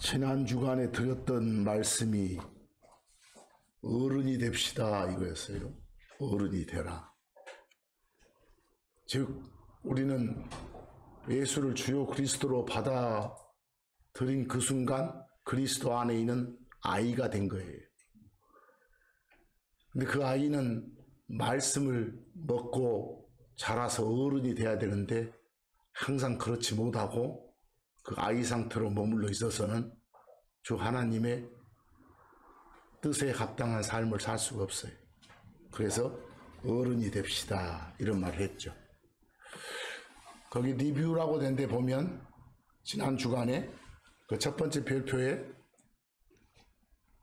지난 주간에 드렸던 말씀이 어른이 됩시다 이거였어요. 어른이 되라. 즉 우리는 예수를 주요 그리스도로 받아들인 그 순간 그리스도 안에 있는 아이가 된 거예요. 근데 그 아이는 말씀을 먹고 자라서 어른이 돼야 되는데 항상 그렇지 못하고 그 아이 상태로 머물러 있어서는 주 하나님의 뜻에 합당한 삶을 살 수가 없어요. 그래서 어른이 됩시다 이런 말을 했죠. 거기 리뷰라고 된 데 보면 지난 주간에 그 첫 번째 별표에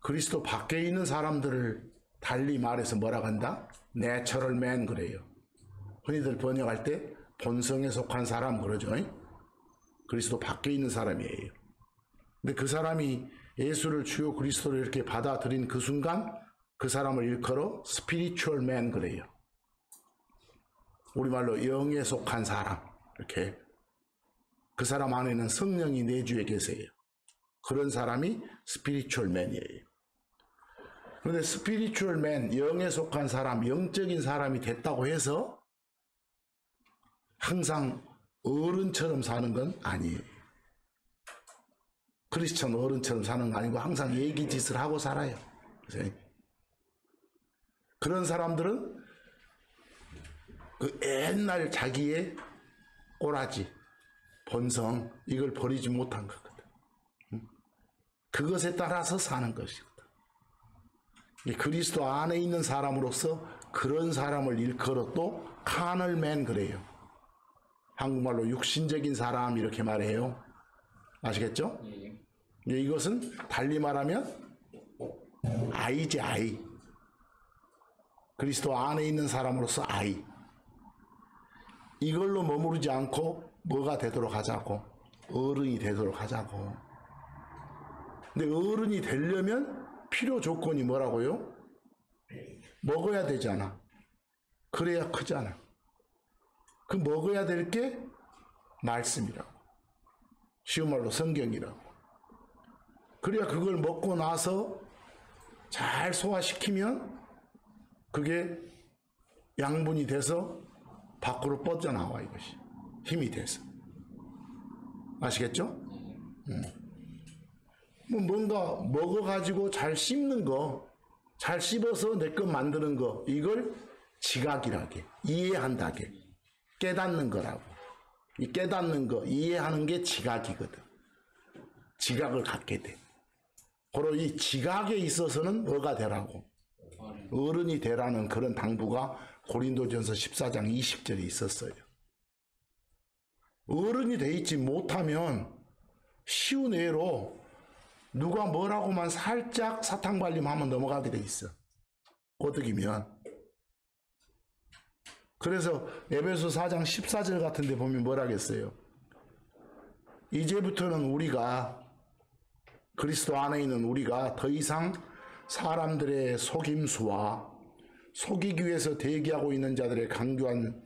그리스도 밖에 있는 사람들을 달리 말해서 뭐라고 한다? 내처럴 맨 그래요. 흔히들 번역할 때 본성에 속한 사람 그러죠. 그리스도 밖에 있는 사람이에요. 근데 그 사람이 예수를 주요 그리스도로 이렇게 받아들인 그 순간 그 사람을 일컬어 spiritual man 그래요. 우리말로 영에 속한 사람 이렇게. 그 사람 안에는 성령이 내주에 계세요. 그런 사람이 spiritual man이에요. 그런데 spiritual man, 영에 속한 사람, 영적인 사람이 됐다고 해서 항상 어른처럼 사는 건 아니에요. 크리스천 어른처럼 사는 거 아니고 항상 얘기짓을 하고 살아요. 그런 사람들은 그 옛날 자기의 꼬라지, 본성 이걸 버리지 못한 거거든. 그것에 따라서 사는 것이거든. 그리스도 안에 있는 사람으로서 그런 사람을 일컬어 또 카널맨 그래요. 한국말로 육신적인 사람 이렇게 말해요. 아시겠죠? 이것은 달리 말하면 아이지 아이. 그리스도 안에 있는 사람으로서 아이. 이걸로 머무르지 않고 뭐가 되도록 하자고. 어른이 되도록 하자고. 근데 어른이 되려면 필요 조건이 뭐라고요? 먹어야 되잖아. 그래야 크잖아. 그 먹어야 될 게 말씀이라고. 쉬운 말로 성경이라고. 그래야 그걸 먹고 나서 잘 소화시키면 그게 양분이 돼서 밖으로 뻗어나와 이것이. 힘이 돼서. 아시겠죠? 뭐 뭔가 먹어가지고 잘 씹는 거, 잘 씹어서 내 것 만드는 거, 이걸 지각이라게, 이해한다게. 깨닫는 거라고. 이 깨닫는 거, 이해하는 게 지각이거든. 지각을 갖게 돼. 바로 이 지각에 있어서는 뭐가 되라고? 어른이 되라는 그런 당부가 고린도전서 14장 20절에 있었어요. 어른이 돼 있지 못하면 쉬운 예로 누가 뭐라고만 살짝 사탕발림하면 넘어가게 돼 있어. 꼬득이면. 그래서 에베소 4장 14절 같은 데 보면 뭐라겠어요? 이제부터는 우리가 그리스도 안에 있는 우리가 더 이상 사람들의 속임수와 속이기 위해서 대기하고 있는 자들의 강교한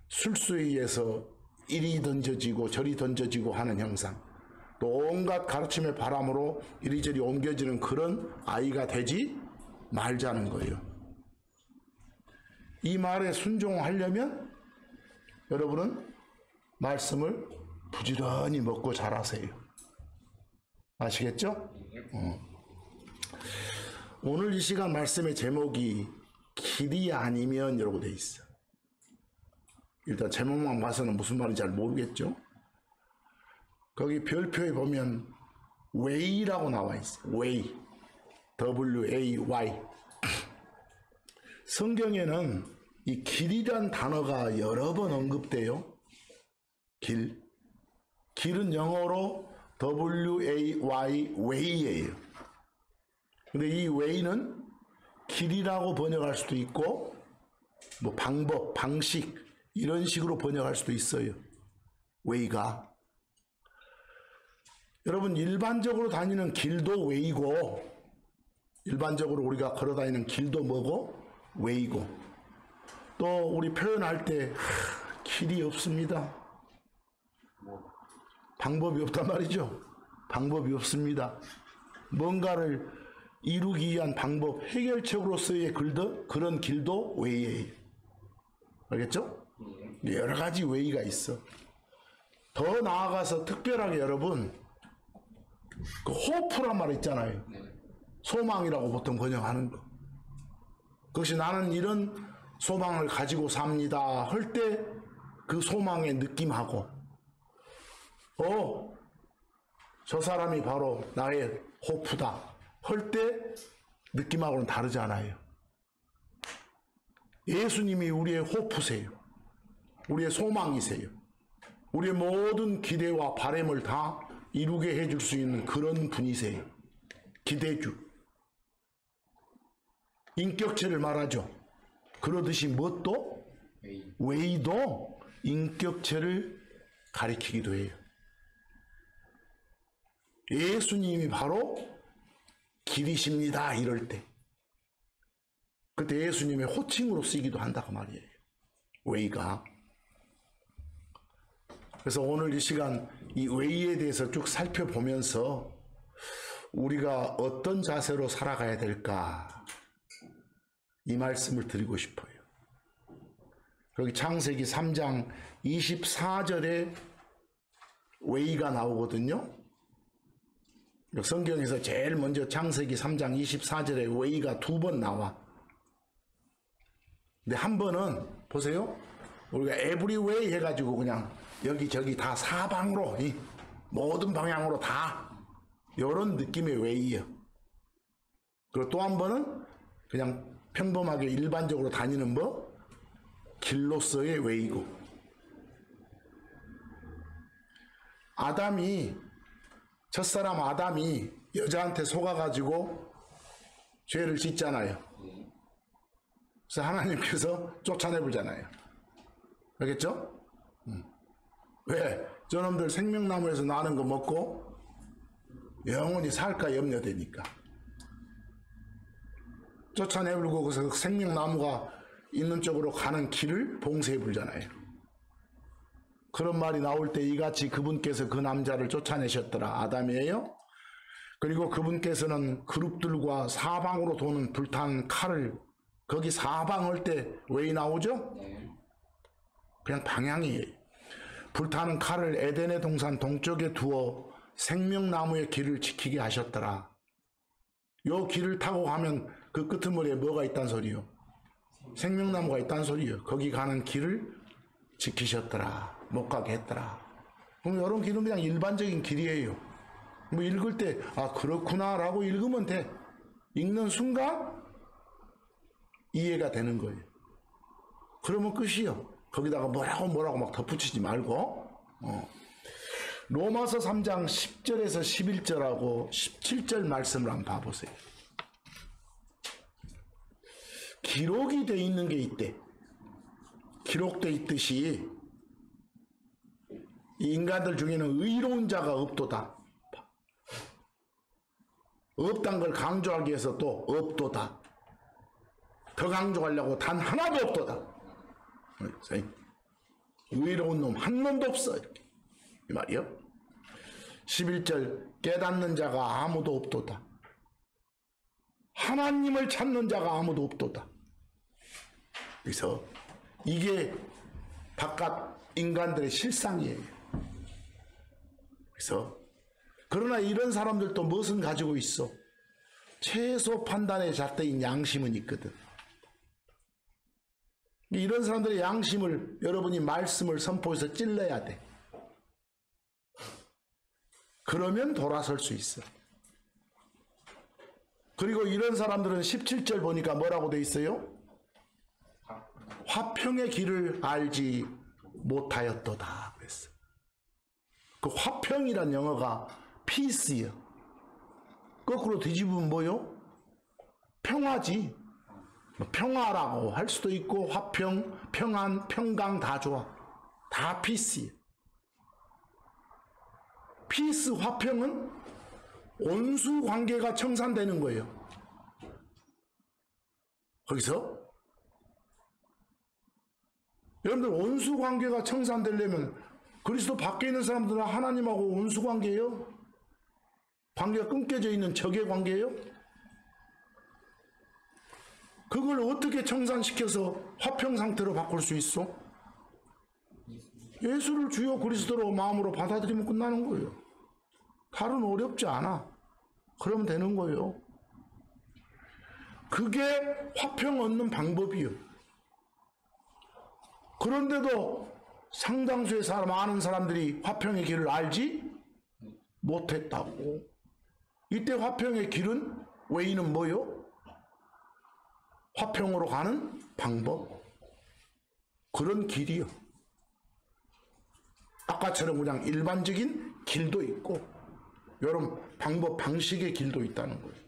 술수에 의해서 이리 던져지고 저리 던져지고 하는 형상, 또 온갖 가르침의 바람으로 이리저리 옮겨지는 그런 아이가 되지 말자는 거예요. 이 말에 순종하려면 여러분은 말씀을 부지런히 먹고 자라세요. 아시겠죠? 오늘 이 시간 말씀의 제목이 길이 아니면 이라고 돼 있어. 일단 제목만 봐서는 무슨 말인지 잘 모르겠죠? 거기 별표에 보면 way라고 나와 있어. way. W-A-Y. 성경에는 이 길이란 단어가 여러 번 언급돼요. 길. 길은 영어로 W-A-Y, way예요. 근데 이 way는 길이라고 번역할 수도 있고, 뭐 방법, 방식, 이런 식으로 번역할 수도 있어요. way가. 여러분, 일반적으로 다니는 길도 way고, 일반적으로 우리가 걸어 다니는 길도 뭐고? way고. 또 우리 표현할 때 길이 없습니다. 방법이 없단 말이죠. 방법이 없습니다. 뭔가를 이루기 위한 방법, 해결책으로서의 그런 길도 웨이예요. 알겠죠? 여러 가지 웨이가 있어. 더 나아가서 특별하게 여러분, 그 호프란 말 있잖아요. 소망이라고 보통 번역하는 거. 그것이 나는 이런 소망을 가지고 삽니다 할 때 그 소망의 느낌하고 저 사람이 바로 나의 호프다 할 때 느낌하고는 다르잖아요. 예수님이 우리의 호프세요. 우리의 소망이세요. 우리의 모든 기대와 바람을 다 이루게 해줄 수 있는 그런 분이세요. 기대주. 인격체를 말하죠. 그러듯이 뭣도? 웨이도 인격체를 가리키기도 해요. 예수님이 바로 길이십니다 이럴 때 그때 예수님의 호칭으로 쓰이기도 한다고 말이에요. 웨이가. 그래서 오늘 이 시간 이 웨이에 대해서 쭉 살펴보면서 우리가 어떤 자세로 살아가야 될까 이 말씀을 드리고 싶어요. 여기 창세기 3장 24절에 웨이가 나오거든요. 성경에서 제일 먼저 창세기 3장 24절에 웨이가 2번 나와. 근데 한 번은 보세요. 우리가 에브리웨이 해가지고 그냥 여기저기 다 사방으로 모든 방향으로 다 이런 느낌의 웨이예요. 그리고 또 한 번은 그냥 평범하게 일반적으로 다니는 길로서의 웨이고. 첫사람 아담이 여자한테 속아가지고 죄를 짓잖아요. 그래서 하나님께서 쫓아내보잖아요. 알겠죠? 왜? 저놈들 생명나무에서 나는 거 먹고 영원히 살까 염려되니까. 쫓아내불고 그래서 생명나무가 있는 쪽으로 가는 길을 봉쇄해 불잖아요. 그런 말이 나올 때 이같이 그분께서 그 남자를 쫓아내셨더라. 아담이에요. 그리고 그분께서는 그룹들과 사방으로 도는 불탄 칼을 거기 사방할 때 왜 나오죠? 그냥 방향이에요. 불타는 칼을 에덴의 동산 동쪽에 두어 생명나무의 길을 지키게 하셨더라. 요 길을 타고 가면 그 끄트머리에 뭐가 있단 소리요? 생명나무가 있단 소리요. 거기 가는 길을 지키셨더라. 못 가게 했더라. 그럼 이런 길은 그냥 일반적인 길이에요. 읽을 때 그렇구나 라고 읽으면 돼. 읽는 순간 이해가 되는 거예요. 그러면 끝이요. 거기다가 뭐라고 막 덧붙이지 말고. 로마서 3장 10절에서 11절하고 17절 말씀을 한번 봐보세요. 기록이 돼 있는 게 있대. 기록돼 있듯이 이 인간들 중에는 의로운 자가 없도다. 없단 걸 강조하기 위해서 또 없도다. 더 강조하려고 단 하나도 없도다. 의로운 놈 한 놈도 없어. 이렇게. 이 말이요. 11절 깨닫는 자가 아무도 없도다. 하나님을 찾는 자가 아무도 없도다. 그래서 이게 바깥 인간들의 실상이에요. 그래서 그러나 이런 사람들도 무엇은 가지고 있어? 최소 판단의 잣대인 양심은 있거든. 이런 사람들의 양심을 여러분이 말씀을 선포해서 찔러야 돼. 그러면 돌아설 수 있어. 그리고 이런 사람들은 17절 보니까 뭐라고 돼 있어요? 화평의 길을 알지 못하였도다 그랬어. 그 화평이란 영어가 peace예요. 거꾸로 뒤집으면 뭐요? 평화지. 평화라고 할 수도 있고 화평, 평안, 평강 다 좋아. 다 peace예요. 피스 화평은 온수 관계가 청산되는 거예요. 거기서 여러분들 온수 관계가 청산되려면 그리스도 밖에 있는 사람들은 하나님하고 온수 관계예요. 관계가 끊겨져 있는 적의 관계예요? 그걸 어떻게 청산시켜서 화평 상태로 바꿀 수 있어? 예수를 주요 그리스도로 마음으로 받아들이면 끝나는 거예요. 다른 어렵지 않아. 그러면 되는 거예요. 그게 화평 얻는 방법이요. 그런데도 상당수의 많은 사람들이 화평의 길을 알지 못했다고. 이때 화평의 길은 웨이는 뭐요? 화평으로 가는 방법. 그런 길이요. 아까처럼 그냥 일반적인 길도 있고 여러 방법 방식의 길도 있다는 거예요.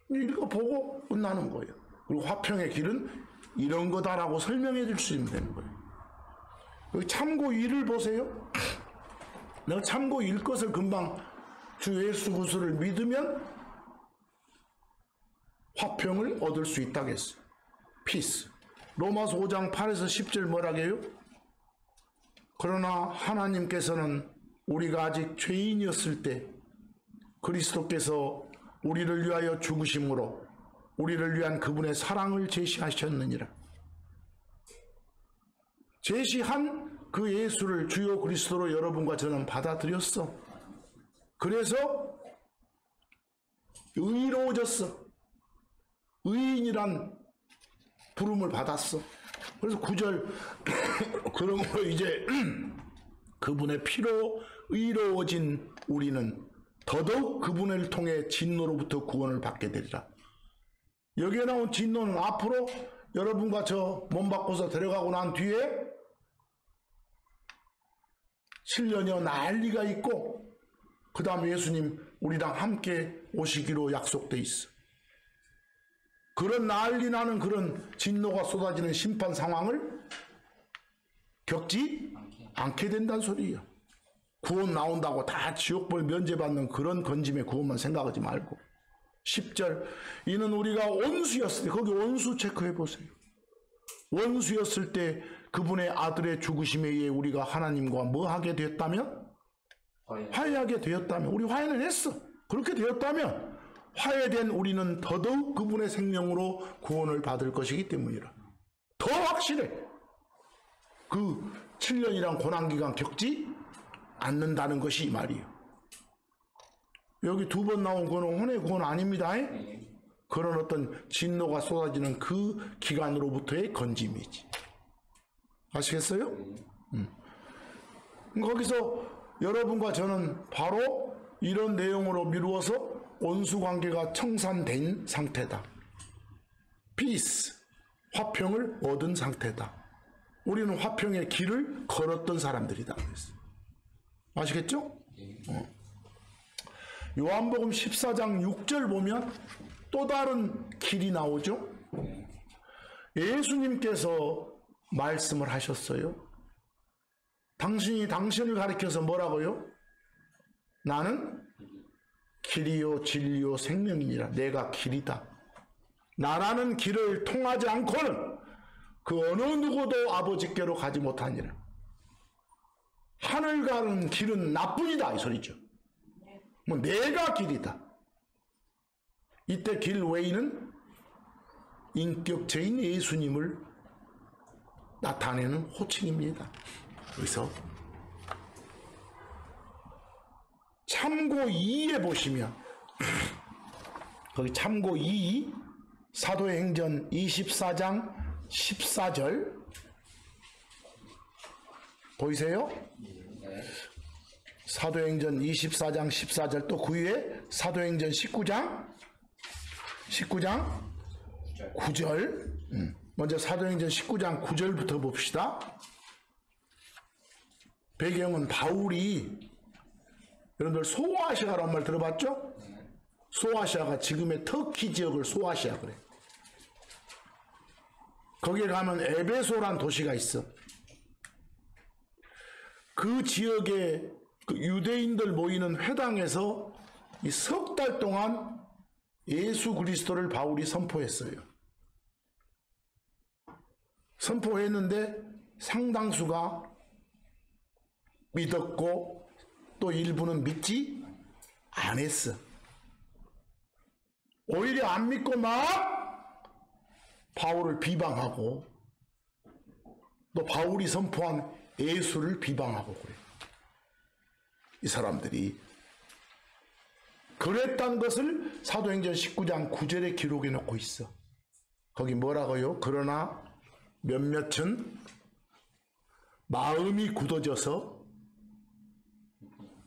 읽어보고 끝나는 거예요. 그리고 화평의 길은 이런 거다라고 설명해 줄 수 있는 되는 거예요. 여기 참고 2를 보세요. 내가 참고 1 것을 금방 주 예수 그리스도를 믿으면 화평을 얻을 수 있다고 했어요. 피스. 로마서 5장 8에서 10절 뭐라고 해요? 그러나 하나님께서는 우리가 아직 죄인이었을 때 그리스도께서 우리를 위하여 죽으심으로 우리를 위한 그분의 사랑을 제시하셨느니라. 제시한 그 예수를 주요 그리스도로 여러분과 저는 받아들였어. 그래서 의로워졌어. 의인이란 부름을 받았어. 그래서 9절 그러므로 이제 그분의 피로 의로워진 우리는 더더욱 그분을 통해 진노로부터 구원을 받게 되리라. 여기에 나온 진노는 앞으로 여러분과 저 몸 바꿔서 데려가고 난 뒤에 7년여 난리가 있고 그 다음에 예수님 우리랑 함께 오시기로 약속돼 있어. 그런 난리 나는 그런 진노가 쏟아지는 심판 상황을 겪지 않게 된다는 소리예요. 구원 나온다고 다 지옥벌 면제받는 그런 건짐의 구원만 생각하지 말고 10절 이는 우리가 원수였을 때 거기 원수 체크해 보세요. 원수였을 때 그분의 아들의 죽으심에 의해 우리가 하나님과 뭐 하게 되었다면? 화해하게 되었다면. 우리 화해는 했어. 그렇게 되었다면 화해된 우리는 더더욱 그분의 생명으로 구원을 받을 것이기 때문이라. 더 확실해. 그 7년이란 고난기간 겪지 않는다는 것이 이 말이에요. 여기 2번 나온 구원은 혼의 구원 아닙니다. 그런 어떤 진노가 쏟아지는 그 기간으로부터의 건짐이지. 아시겠어요? 거기서 여러분과 저는 바로 이런 내용으로 미루어서 원수관계가 청산된 상태다. 피스, 화평을 얻은 상태다. 우리는 화평의 길을 걸었던 사람들이다. 아시겠죠? 요한복음 14장 6절 보면 또 다른 길이 나오죠. 예수님께서 말씀을 하셨어요. 당신이 당신을 가리켜서 뭐라고요? 나는 길이요 진리요 생명이니라. 내가 길이다. 나라는 길을 통하지 않고는 그 어느 누구도 아버지께로 가지 못하니라. 하늘 가는 길은 나뿐이다 이 소리죠. 뭐 내가 길이다. 이때 길 외에는 인격체인 예수님을 나타내는 호칭입니다. 그래서 참고 2에 보시면 거기 참고 2 사도행전 24장 14절 보이세요? 사도행전 24장 14절 또 그 위에 사도행전 19장 9절 먼저 사도행전 19장 9절부터 봅시다. 배경은 바울이 여러분들 소아시아라는 말 들어봤죠? 소아시아가 지금의 터키 지역을 소아시아 그래. 거기에 가면 에베소란 도시가 있어. 그 지역에 그 유대인들 모이는 회당에서 이 석 달 동안 예수 그리스도를 바울이 선포했어요. 선포했는데 상당수가 믿었고 또 일부는 믿지 안 했어. 오히려 안 믿고 막 바울을 비방하고 또 바울이 선포한 예수를 비방하고 그래. 이 사람들이 그랬다는 것을 사도행전 19장 9절에 기록해 놓고 있어. 거기 뭐라고요? 그러나 몇몇은 마음이 굳어져서,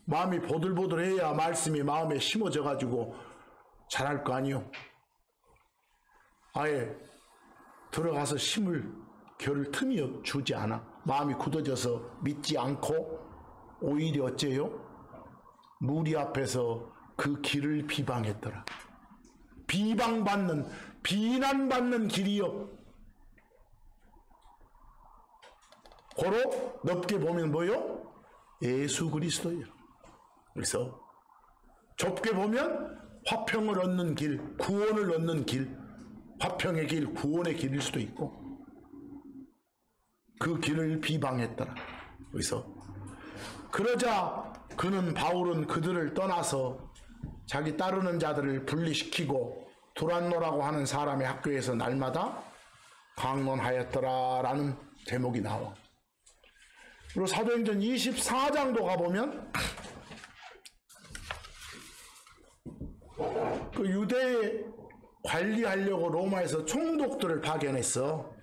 마음이 보들보들해야 말씀이 마음에 심어져 가지고 잘할 거 아니요. 아예 들어가서 심을 겨를 틈이 주지 않아. 마음이 굳어져서 믿지 않고 오히려 어째요? 무리 앞에서 그 길을 비방했더라. 비방받는, 비난받는 길이요. 고로 넓게 보면 뭐요? 예수 그리스도예요. 그래서 좁게 보면 화평을 얻는 길, 구원을 얻는 길, 화평의 길, 구원의 길일 수도 있고, 그 길을 비방했더라. 그래서 그러자 바울은 그들을 떠나서 자기 따르는 자들을 분리시키고 두란노라고 하는 사람의 학교에서 날마다 강론하였더라 라는 제목이 나와. 그리고 사도행전 24장도 가보면 그 유대에 관리하려고 로마에서 총독들을 파견했어.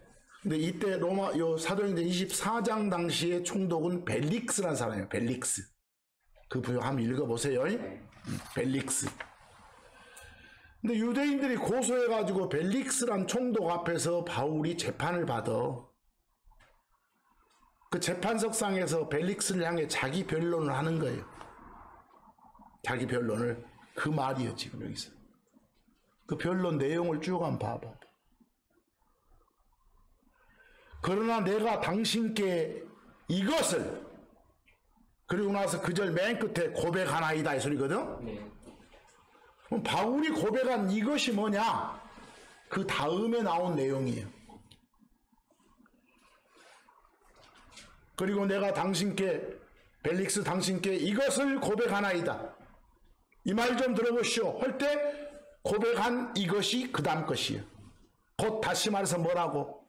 근데 이때 사도행전 24장 당시의 총독은 벨릭스라는 사람이에요. 벨릭스. 그 부역 한번 읽어보세요. 벨릭스. 근데 유대인들이 고소해가지고 벨릭스란 총독 앞에서 바울이 재판을 받아. 그 재판석상에서 벨릭스를 향해 자기 변론을 하는 거예요. 자기 변론을. 그 말이에요, 지금 여기서. 그 변론 내용을 쭉 한번 봐봐. 그러나 내가 당신께 이것을, 그리고 나서 그 절 맨 끝에 고백하나이다 이 소리거든. 네. 그럼 바울이 고백한 이것이 뭐냐? 그 다음에 나온 내용이에요. 그리고 내가 벨릭스 당신께 이것을 고백하나이다. 이 말 좀 들어보시오. 할 때 고백한 이것이 그 다음 것이에요. 곧 다시 말해서 뭐라고?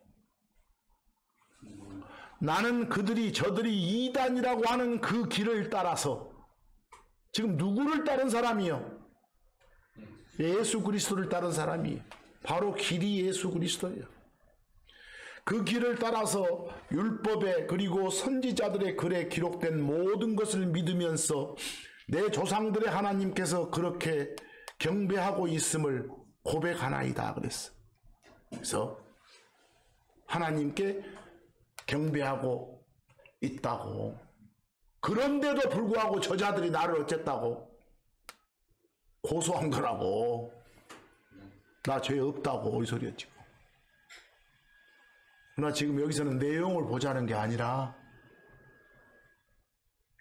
나는 저들이 이단이라고 하는 그 길을 따라서, 지금 누구를 따른 사람이요? 예수 그리스도를 따른 사람이에요. 바로 길이 예수 그리스도예요. 그 길을 따라서 율법에 그리고 선지자들의 글에 기록된 모든 것을 믿으면서 내 조상들의 하나님께서 그렇게 경배하고 있음을 고백하나이다 그랬어. 그래서 하나님께 경배하고 있다고. 그런데도 불구하고 저자들이 나를 어쨌다고? 고소한 거라고. 나 죄 없다고 이 소리였지. 그러나 지금 여기서는 내용을 보자는 게 아니라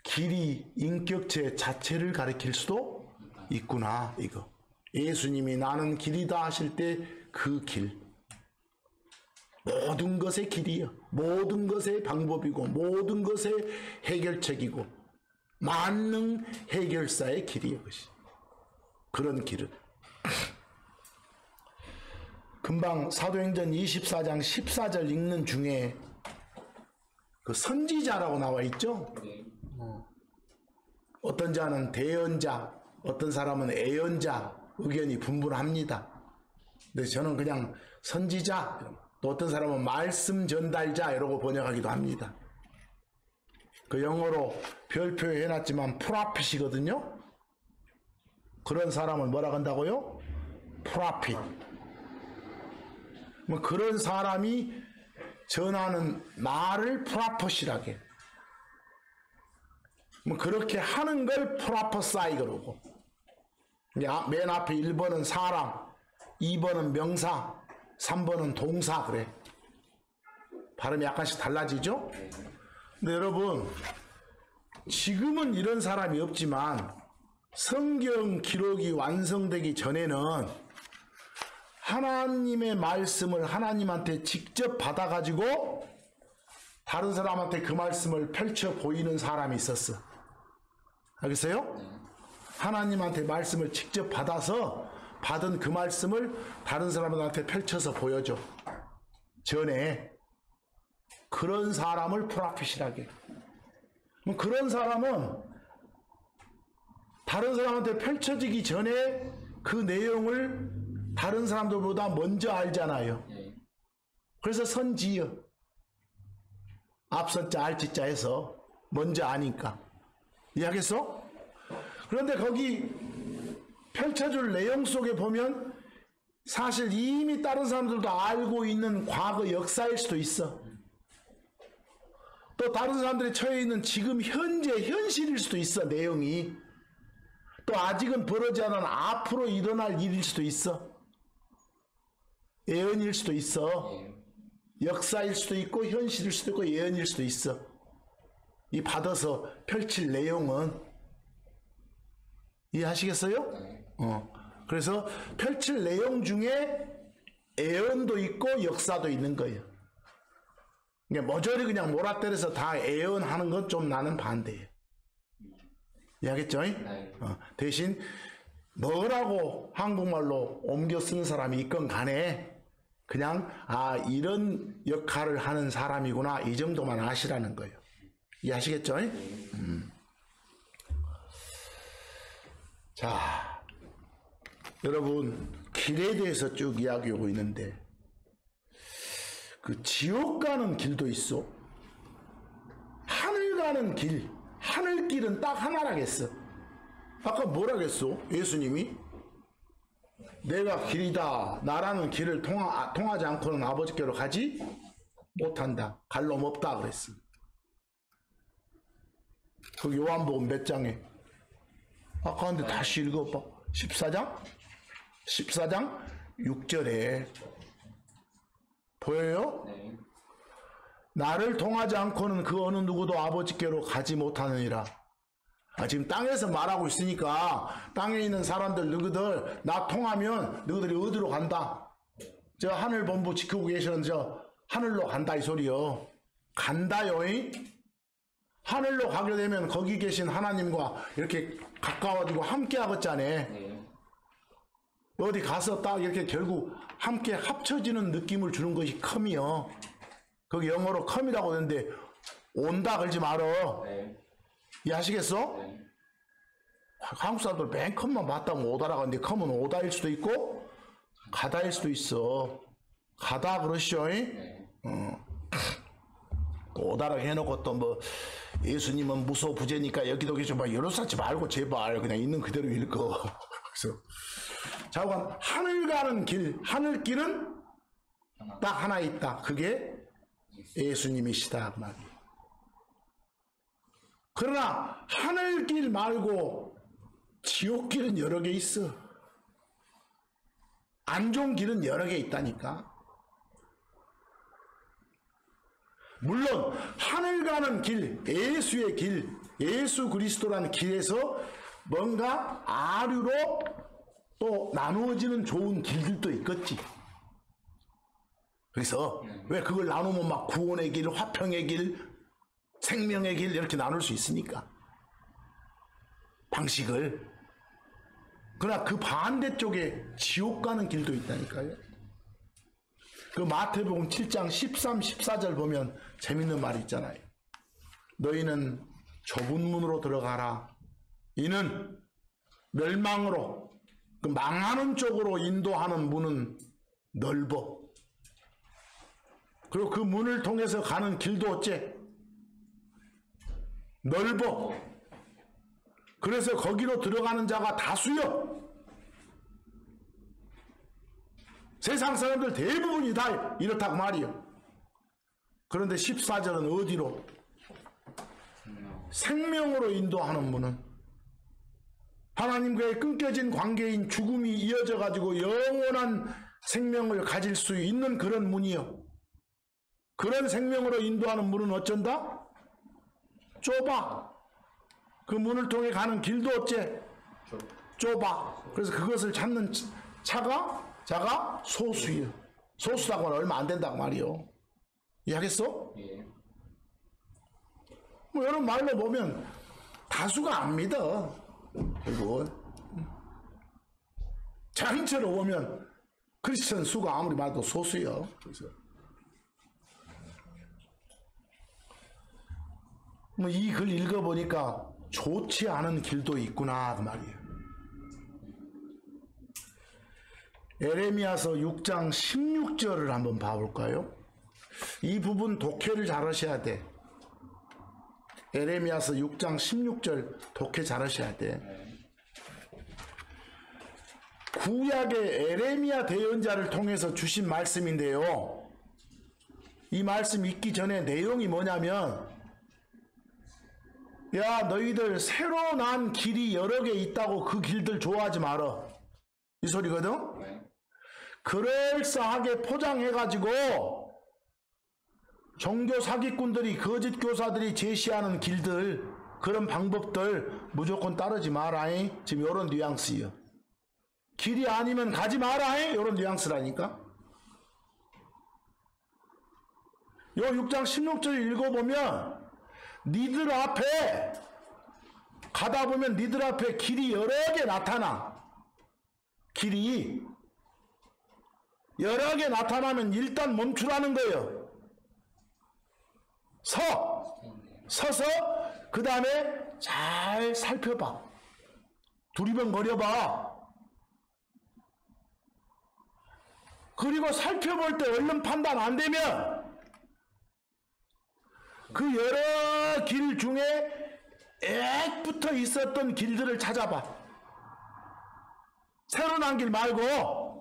길이 인격체 자체를 가리킬 수도 있구나 이거. 예수님이 나는 길이다 하실 때 그 길, 모든 것의 길이요. 모든 것의 방법이고 모든 것의 해결책이고 만능 해결사의 길이요. 그런 길은 금방 사도행전 24장 14절 읽는 중에 그 선지자라고 나와 있죠. 어떤 자는 대언자, 어떤 사람은 애언자 의견이 분분합니다. 근데 저는 그냥 선지자, 또 어떤 사람은 말씀 전달자 이러고 번역하기도 합니다. 그 영어로 별표에 해놨지만 프로핏이거든요. 그런 사람을 뭐라 한다고요? 프로핏. 뭐 그런 사람이 전하는 말을 프로핏이라게. 뭐 그렇게 하는 걸 프로퍼사이 그러고. 맨 앞에 1번은 사람, 2번은 명사, 3번은 동사 그래. 발음이 약간씩 달라지죠? 근데 여러분 지금은 이런 사람이 없지만 성경 기록이 완성되기 전에는 하나님의 말씀을 하나님한테 직접 받아가지고 다른 사람한테 그 말씀을 펼쳐 보이는 사람이 있었어. 알겠어요? 하나님한테 말씀을 직접 받아서 받은 그 말씀을 다른 사람들한테 펼쳐서 보여줘. 전에 그런 사람을 프라핏이라게. 그런 사람은 다른 사람한테 펼쳐지기 전에 그 내용을 다른 사람들보다 먼저 알잖아요. 그래서 선지어. 앞선자 알지자 해서 먼저 아니까. 이해하겠어? 그런데 거기 펼쳐줄 내용 속에 보면 사실 이미 다른 사람들도 알고 있는 과거 역사일 수도 있어. 또 다른 사람들이 처해 있는 지금 현재 현실일 수도 있어. 내용이. 또 아직은 벌어지지 않은 앞으로 일어날 일일 수도 있어. 예언일 수도 있어. 역사일 수도 있고 현실일 수도 있고 예언일 수도 있어. 이 받아서 펼칠 내용은 이해하시겠어요? 그래서 펼칠 내용 중에 예언도 있고 역사도 있는 거예요. 모조리 그냥 몰아때려서 다 예언하는 건 좀 나는 반대예요. 이해하겠죠? 대신 뭐라고 한국말로 옮겨 쓰는 사람이 있건 간에 그냥 이런 역할을 하는 사람이구나 이 정도만 아시라는 거예요. 이해하시겠죠? 자, 여러분 길에 대해서 쭉 이야기하고 있는데 그 지옥 가는 길도 있어. 하늘 가는 길, 하늘길은 딱 하나라겠어. 아까 뭐라겠어? 예수님이 내가 길이다. 나라는 길을 통하지 않고는 아버지께로 가지 못한다. 갈 놈 없다 그랬어. 그 요한복음 몇 장에? 아까 근데 다시 읽어봐. 14장? 14장 6절에 보여요? 네. 나를 통하지 않고는 그 어느 누구도 아버지께로 가지 못하느니라. 지금 땅에서 말하고 있으니까 땅에 있는 사람들 너희들 나 통하면 너희들이 어디로 간다? 저 하늘본부 지키고 계시는 저 하늘로 간다 이 소리요. 간다요. 하늘로 가게 되면 거기 계신 하나님과 이렇게 가까워지고 함께 하겠잖아. 네. 어디 가서 딱 이렇게 결국 함께 합쳐지는 느낌을 주는 것이 컴이요. 거기 영어로 컴이라고 하는데 온다 그러지 말어. 네. 이해하시겠어? 네. 한국 사람들 맨 컴만 봤다면 오다라고 하는데 컴은 오다일 수도 있고 가다일 수도 있어. 가다 그러시오. 네. 오다라고 해놓고 또 뭐 예수님은 무소부재니까 여기도 계시고 막 여러 사지 말고 제발 그냥 있는 그대로 읽어. 그래서 자관 하늘 가는 길, 하늘길은 딱 하나 있다. 그게 예수님이시다 그 말이에요. 그러나 하늘길 말고 지옥길은 여러 개 있어. 안 좋은 길은 여러 개 있다니까. 물론 하늘 가는 길, 예수의 길, 예수 그리스도라는 길에서 뭔가 아류로 또 나누어지는 좋은 길들도 있겠지. 그래서 왜 그걸 나누면 막 구원의 길, 화평의 길, 생명의 길 이렇게 나눌 수 있으니까. 방식을. 그러나 그 반대쪽에 지옥 가는 길도 있다니까요. 그 마태복음 7장 13, 14절 보면 재밌는 말이 있잖아요. 너희는 좁은 문으로 들어가라. 이는 멸망으로 그 망하는 쪽으로 인도하는 문은 넓어. 그리고 그 문을 통해서 가는 길도 어째? 넓어. 그래서 거기로 들어가는 자가 다수여. 세상 사람들 대부분이 다 이렇다고 말이요. 그런데 14절은 어디로? 생명으로 인도하는 문은 하나님과의 끊겨진 관계인 죽음이 이어져 가지고 영원한 생명을 가질 수 있는 그런 문이요. 그런 생명으로 인도하는 문은 어쩐다? 좁아. 그 문을 통해 가는 길도 어째? 좁아. 그래서 그것을 찾는 자가 소수예요. 소수라고 하면 얼마 안 된다고 말이요. 이해하겠어? 예. 뭐 여러분 말로 보면 다수가 안 믿어. 결국은 전체로 보면 크리스천 수가 아무리 많아도 소수예요. 그래서 뭐 이 글 읽어보니까 좋지 않은 길도 있구나 그 말이에요. 에레미야서 6장 16절을 한번 봐볼까요? 이 부분 독해를 잘 하셔야 돼. 에레미야서 6장 16절 독해 잘 하셔야 돼. 구약의 에레미야 대언자를 통해서 주신 말씀인데요. 이 말씀 읽기 전에 내용이 뭐냐면, 야 너희들 새로 난 길이 여러 개 있다고 그 길들 좋아하지 마라, 이 소리거든. 그럴싸하게 포장해가지고 종교 사기꾼들이, 거짓 교사들이 제시하는 길들, 그런 방법들 무조건 따르지 마라잉. 지금 이런 뉘앙스예요. 길이 아니면 가지 마라잉, 이런 뉘앙스라니까. 요 6장 16절 읽어보면 니들 앞에 가다 보면 니들 앞에 길이 여러 개 나타나. 길이 여러 개 나타나면 일단 멈추라는 거예요. 서서 그 다음에 잘 살펴봐. 두리번거려봐. 그리고 살펴볼 때 얼른 판단 안 되면 그 여러 길 중에 액붙어 있었던 길들을 찾아봐. 새로 난 길 말고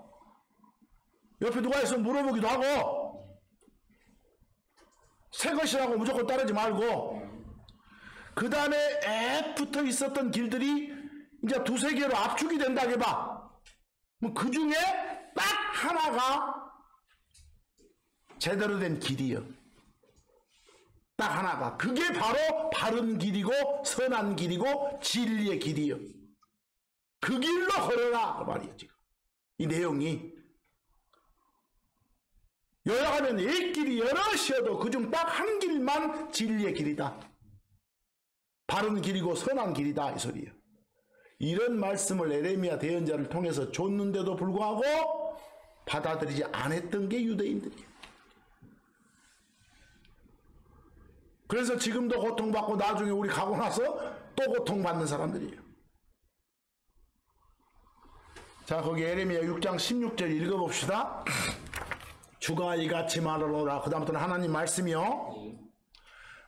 옆에 누가 있으면 물어보기도 하고, 새 것이라고 무조건 따르지 말고, 그 다음에 액붙어 있었던 길들이 이제 두세 개로 압축이 된다 해봐. 그 중에 딱 하나가 제대로 된 길이요. 딱 하나가. 그게 바로 바른 길이고 선한 길이고 진리의 길이요. 그 길로 걸어라 그 말이에요. 지금 이 내용이 요약하면 이 길이 여럿이어도 그중 딱 한 길만 진리의 길이다, 바른 길이고 선한 길이다, 이 소리예요. 이런 말씀을 에레미야 대언자를 통해서 줬는데도 불구하고 받아들이지 않았던 게 유대인들이에요. 그래서 지금도 고통받고 나중에 우리 가고 나서 또 고통받는 사람들이에요. 자, 거기 에레미야 6장 16절 읽어봅시다. 주가 이같이 말하노라. 그 다음부터는 하나님 말씀이요.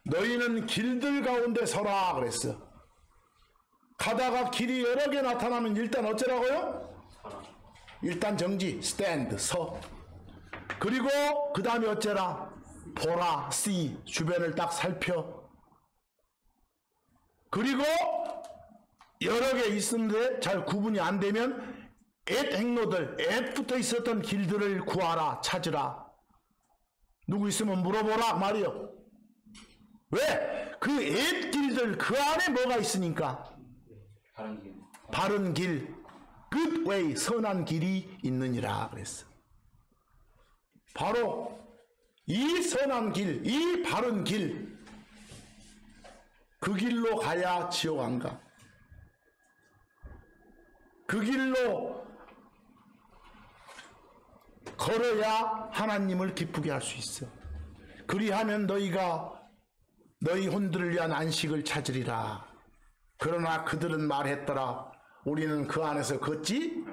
너희는 길들 가운데 서라 그랬어. 가다가 길이 여러 개 나타나면 일단 어쩌라고요? 일단 정지, 스탠드, 서. 그리고 그 다음에 어쩌라? 보라, see, 주변을 딱 살펴. 그리고 여러 개 있는데 잘 구분이 안 되면 앳 행로들, 앳 붙어 있었던 길들을 구하라, 찾으라. 누구 있으면 물어보라 말이요. 왜? 그 앳 길들 그 안에 뭐가 있으니까. 바른 길, good way, 선한 길이 있느니라 그랬어. 바로 이 선한 길, 이 바른 길, 그 길로 가야 지옥 안 가. 그 길로 걸어야 하나님을 기쁘게 할 수 있어. 그리하면 너희가 너희 혼들을 위한 안식을 찾으리라. 그러나 그들은 말했더라. 우리는 그 안에서 걷지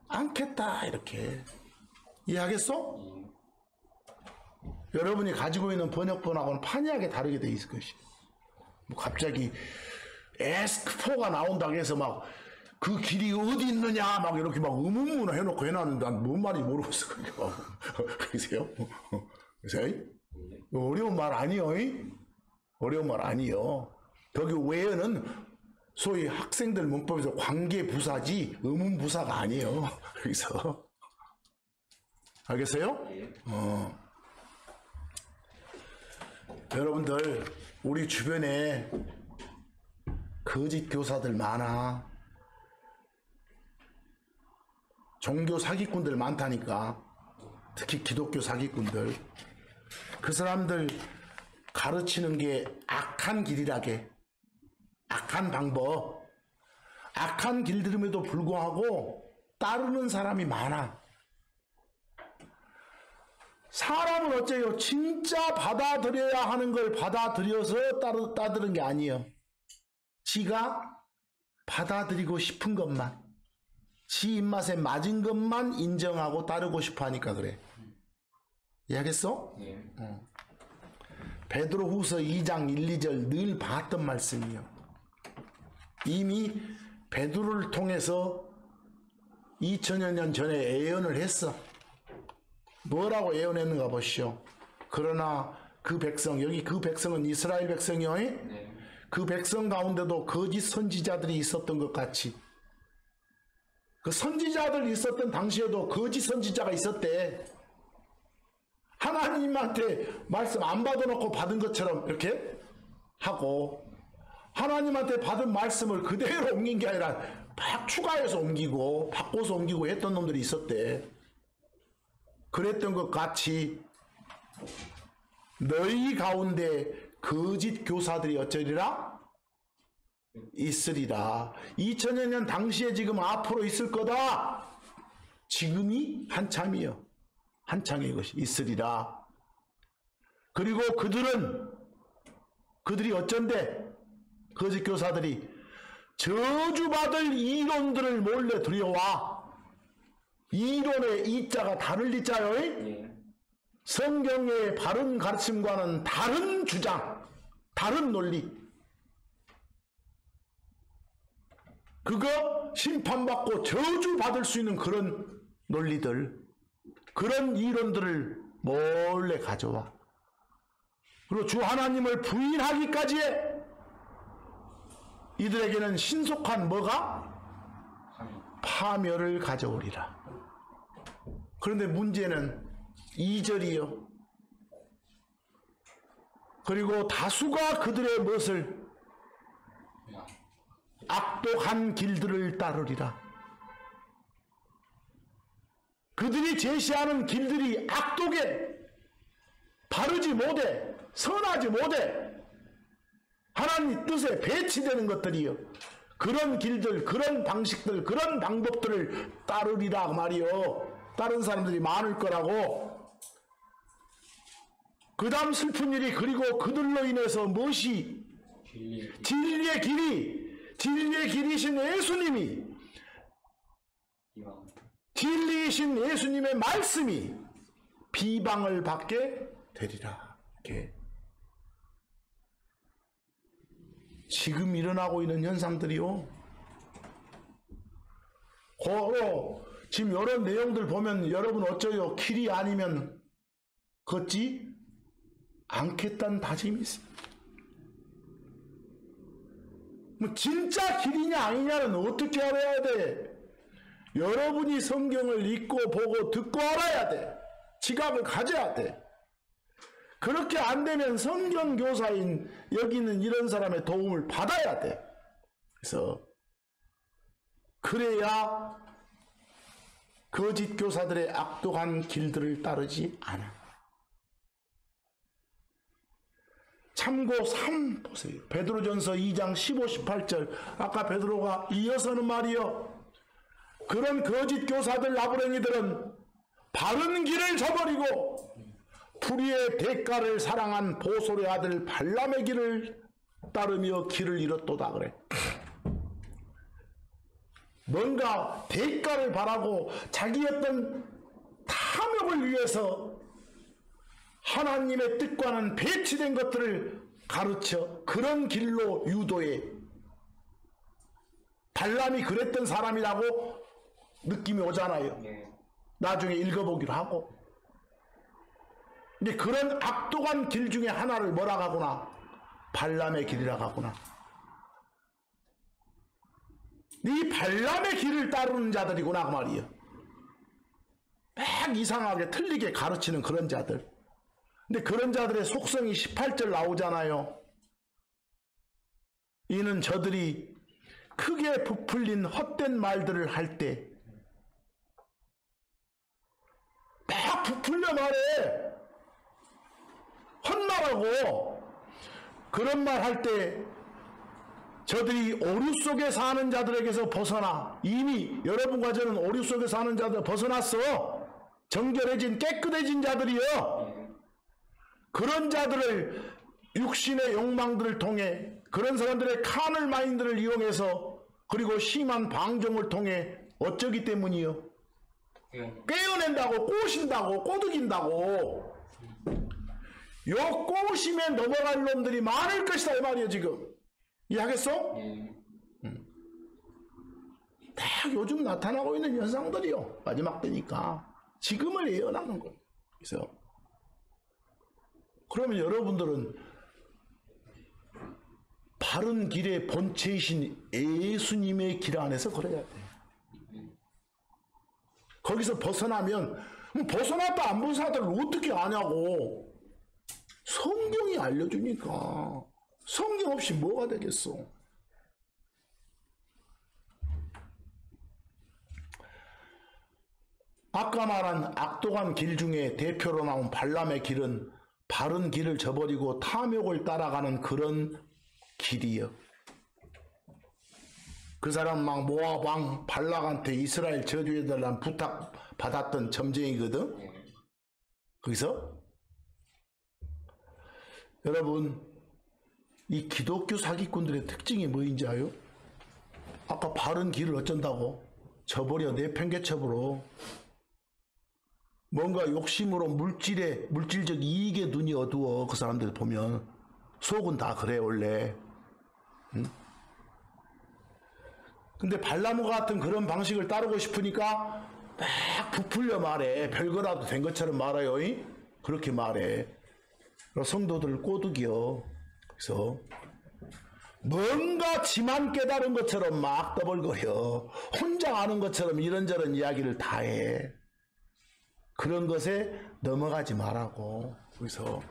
않겠다. 이렇게 이해하겠어? 여러분이 가지고 있는 번역본하고는 판이하게 다르게 돼 있을 것이에요. 뭐 갑자기 에스크4가 나온다고 해서 막 그 길이 어디 있느냐 막 이렇게 막 의문문을 해놓고 해놨는데 난 뭔 말인지 모르겠어. 그게 막. 그러세요? 그래서 어려운 말 아니요. 어려운 말 아니요. 거기 외에는 소위 학생들 문법에서 관계부사지 의문부사가 아니에요. 그래서 알겠어요? 여러분들 우리 주변에 거짓 교사들 많아. 종교 사기꾼들 많다니까. 특히 기독교 사기꾼들. 그 사람들 가르치는 게 악한 길이라게, 악한 방법, 악한 길들임에도 불구하고 따르는 사람이 많아. 사람은 어째요? 진짜 받아들여야 하는 걸 받아들여서 따르는 게 아니에요. 지가 받아들이고 싶은 것만, 지 입맛에 맞은 것만 인정하고 따르고 싶어 하니까 그래. 이해하겠어? 예. 베드로후서 2장 1, 2절 늘 봤던 말씀이요. 이미 베드로를 통해서 2000여 년 전에 예언을 했어. 뭐라고 예언했는가 보시오. 그러나 그 백성, 여기 그 백성은 이스라엘 백성이요. 네. 그 백성 가운데도 거짓 선지자들이 있었던 것 같이, 그 선지자들 있었던 당시에도 거짓 선지자가 있었대. 하나님한테 말씀 안 받아놓고 받은 것처럼 이렇게 하고, 하나님한테 받은 말씀을 그대로 옮긴 게 아니라 막 추가해서 옮기고 바꿔서 옮기고 했던 놈들이 있었대. 그랬던 것 같이 너희 가운데 거짓 교사들이 어쩌리라? 있으리라. 2000여 년 당시에 지금 앞으로 있을 거다. 지금이 한참이요. 한창의 것이 있으리라. 그리고 그들이 어쩐데? 거짓 교사들이 저주받을 이론들을 몰래 들여와. 이론의 이자가 다를 이자요. 예. 성경의 바른 가르침과는 다른 주장, 다른 논리. 그거 심판받고 저주받을 수 있는 그런 논리들, 그런 이론들을 몰래 가져와. 그리고 주 하나님을 부인하기까지 해. 이들에게는 신속한 뭐가? 파멸을 가져오리라. 그런데 문제는 2절이요. 그리고 다수가 그들의 무엇을? 악독한 길들을 따르리라. 그들이 제시하는 길들이 악독해. 바르지 못해. 선하지 못해. 하나님 뜻에 배치되는 것들이요. 그런 길들, 그런 방식들, 그런 방법들을 따르리라 말이요. 다른 사람들이 많을 거라고. 그 다음 슬픈 일이, 그리고 그들로 인해서 무엇이? 진리의 길이신 예수님이, 진리이신 예수님의 말씀이 비방을 받게 되리라. 이렇게. 지금 일어나고 있는 현상들이요. 지금 이런 내용들 보면 여러분 어쩌요? 길이 아니면 걷지 않겠다는 다짐이 있습니다. 뭐 진짜 길이냐 아니냐는 어떻게 알아야 돼? 여러분이 성경을 읽고 보고 듣고 알아야 돼. 지각을 가져야 돼. 그렇게 안 되면 성경 교사인 여기 있는 이런 사람의 도움을 받아야 돼. 그래서 그래야 거짓 교사들의 악독한 길들을 따르지 않아. 참고 3 보세요. 베드로전서 2장 15, 18절. 아까 베드로가 이어서는 말이요. 그런 거짓 교사들 나부랭이들은 바른 길을 저버리고 불의의 대가를 사랑한 보솔의 아들 발람의 길을 따르며 길을 잃었도다 그래. 뭔가 대가를 바라고 자기 어떤 탐욕을 위해서 하나님의 뜻과는 배치된 것들을 가르쳐 그런 길로 유도해. 발람이 그랬던 사람이라고 느낌이 오잖아요. 나중에 읽어보기로 하고. 근데 그런 악독한 길 중에 하나를 뭐라고 하구나? 발람의 길이라고 하구나. 이 발람의 길을 따르는 자들이구나 그 말이에요. 막 이상하게 틀리게 가르치는 그런 자들. 근데 그런 자들의 속성이 18절 나오잖아요. 이는 저들이 크게 부풀린 헛된 말들을 할 때 막 부풀려 말해. 헛말하고 그런 말 할 때 저들이 오류 속에 사는 자들에게서 벗어나, 이미 여러분과 저는 오류 속에 사는 자들 벗어났어. 정결해진 깨끗해진 자들이요. 그런 자들을 육신의 욕망들을 통해, 그런 사람들의 카널 마인드를 이용해서, 그리고 심한 방종을 통해 어쩌기 때문이요? 꿰어낸다고, 꼬신다고, 꼬드긴다고. 요 꼬심에 넘어갈 놈들이 많을 것이다 이 말이에요. 지금 이해하겠어? 딱 요즘 나타나고 있는 현상들이요. 마지막 때니까 지금을 예언하는 거예요. 그래서 그러면 여러분들은 바른 길의 본체이신 예수님의 길 안에서 걸어야 돼요. 거기서 벗어나면, 벗어났다 안 벗어났다를 어떻게 아냐고. 성경이 알려주니까. 성경 없이 뭐가 되겠어. 아까 말한 악독한 길 중에 대표로 나온 발람의 길은 바른 길을 저버리고 탐욕을 따라가는 그런 길이요. 그 사람 막 모압 왕 발락한테 이스라엘 저주해달라는 부탁 받았던 점쟁이거든. 거기서 여러분, 이 기독교 사기꾼들의 특징이 뭐인지 아요? 아까 바른 길을 어쩐다고? 저버려, 내팽개쳐버려. 뭔가 욕심으로 물질적 이익에 눈이 어두워. 그 사람들 보면 속은 다 그래 원래. 응? 근데 발나무 같은 그런 방식을 따르고 싶으니까 막 부풀려 말해. 별거라도 된 것처럼 말해요. 그렇게 말해. 성도들 꼬드겨. 그래서 뭔가 지만 깨달은 것처럼 막 떠벌거려. 혼자 아는 것처럼 이런저런 이야기를 다 해. 그런 것에 넘어가지 말라고. 그래서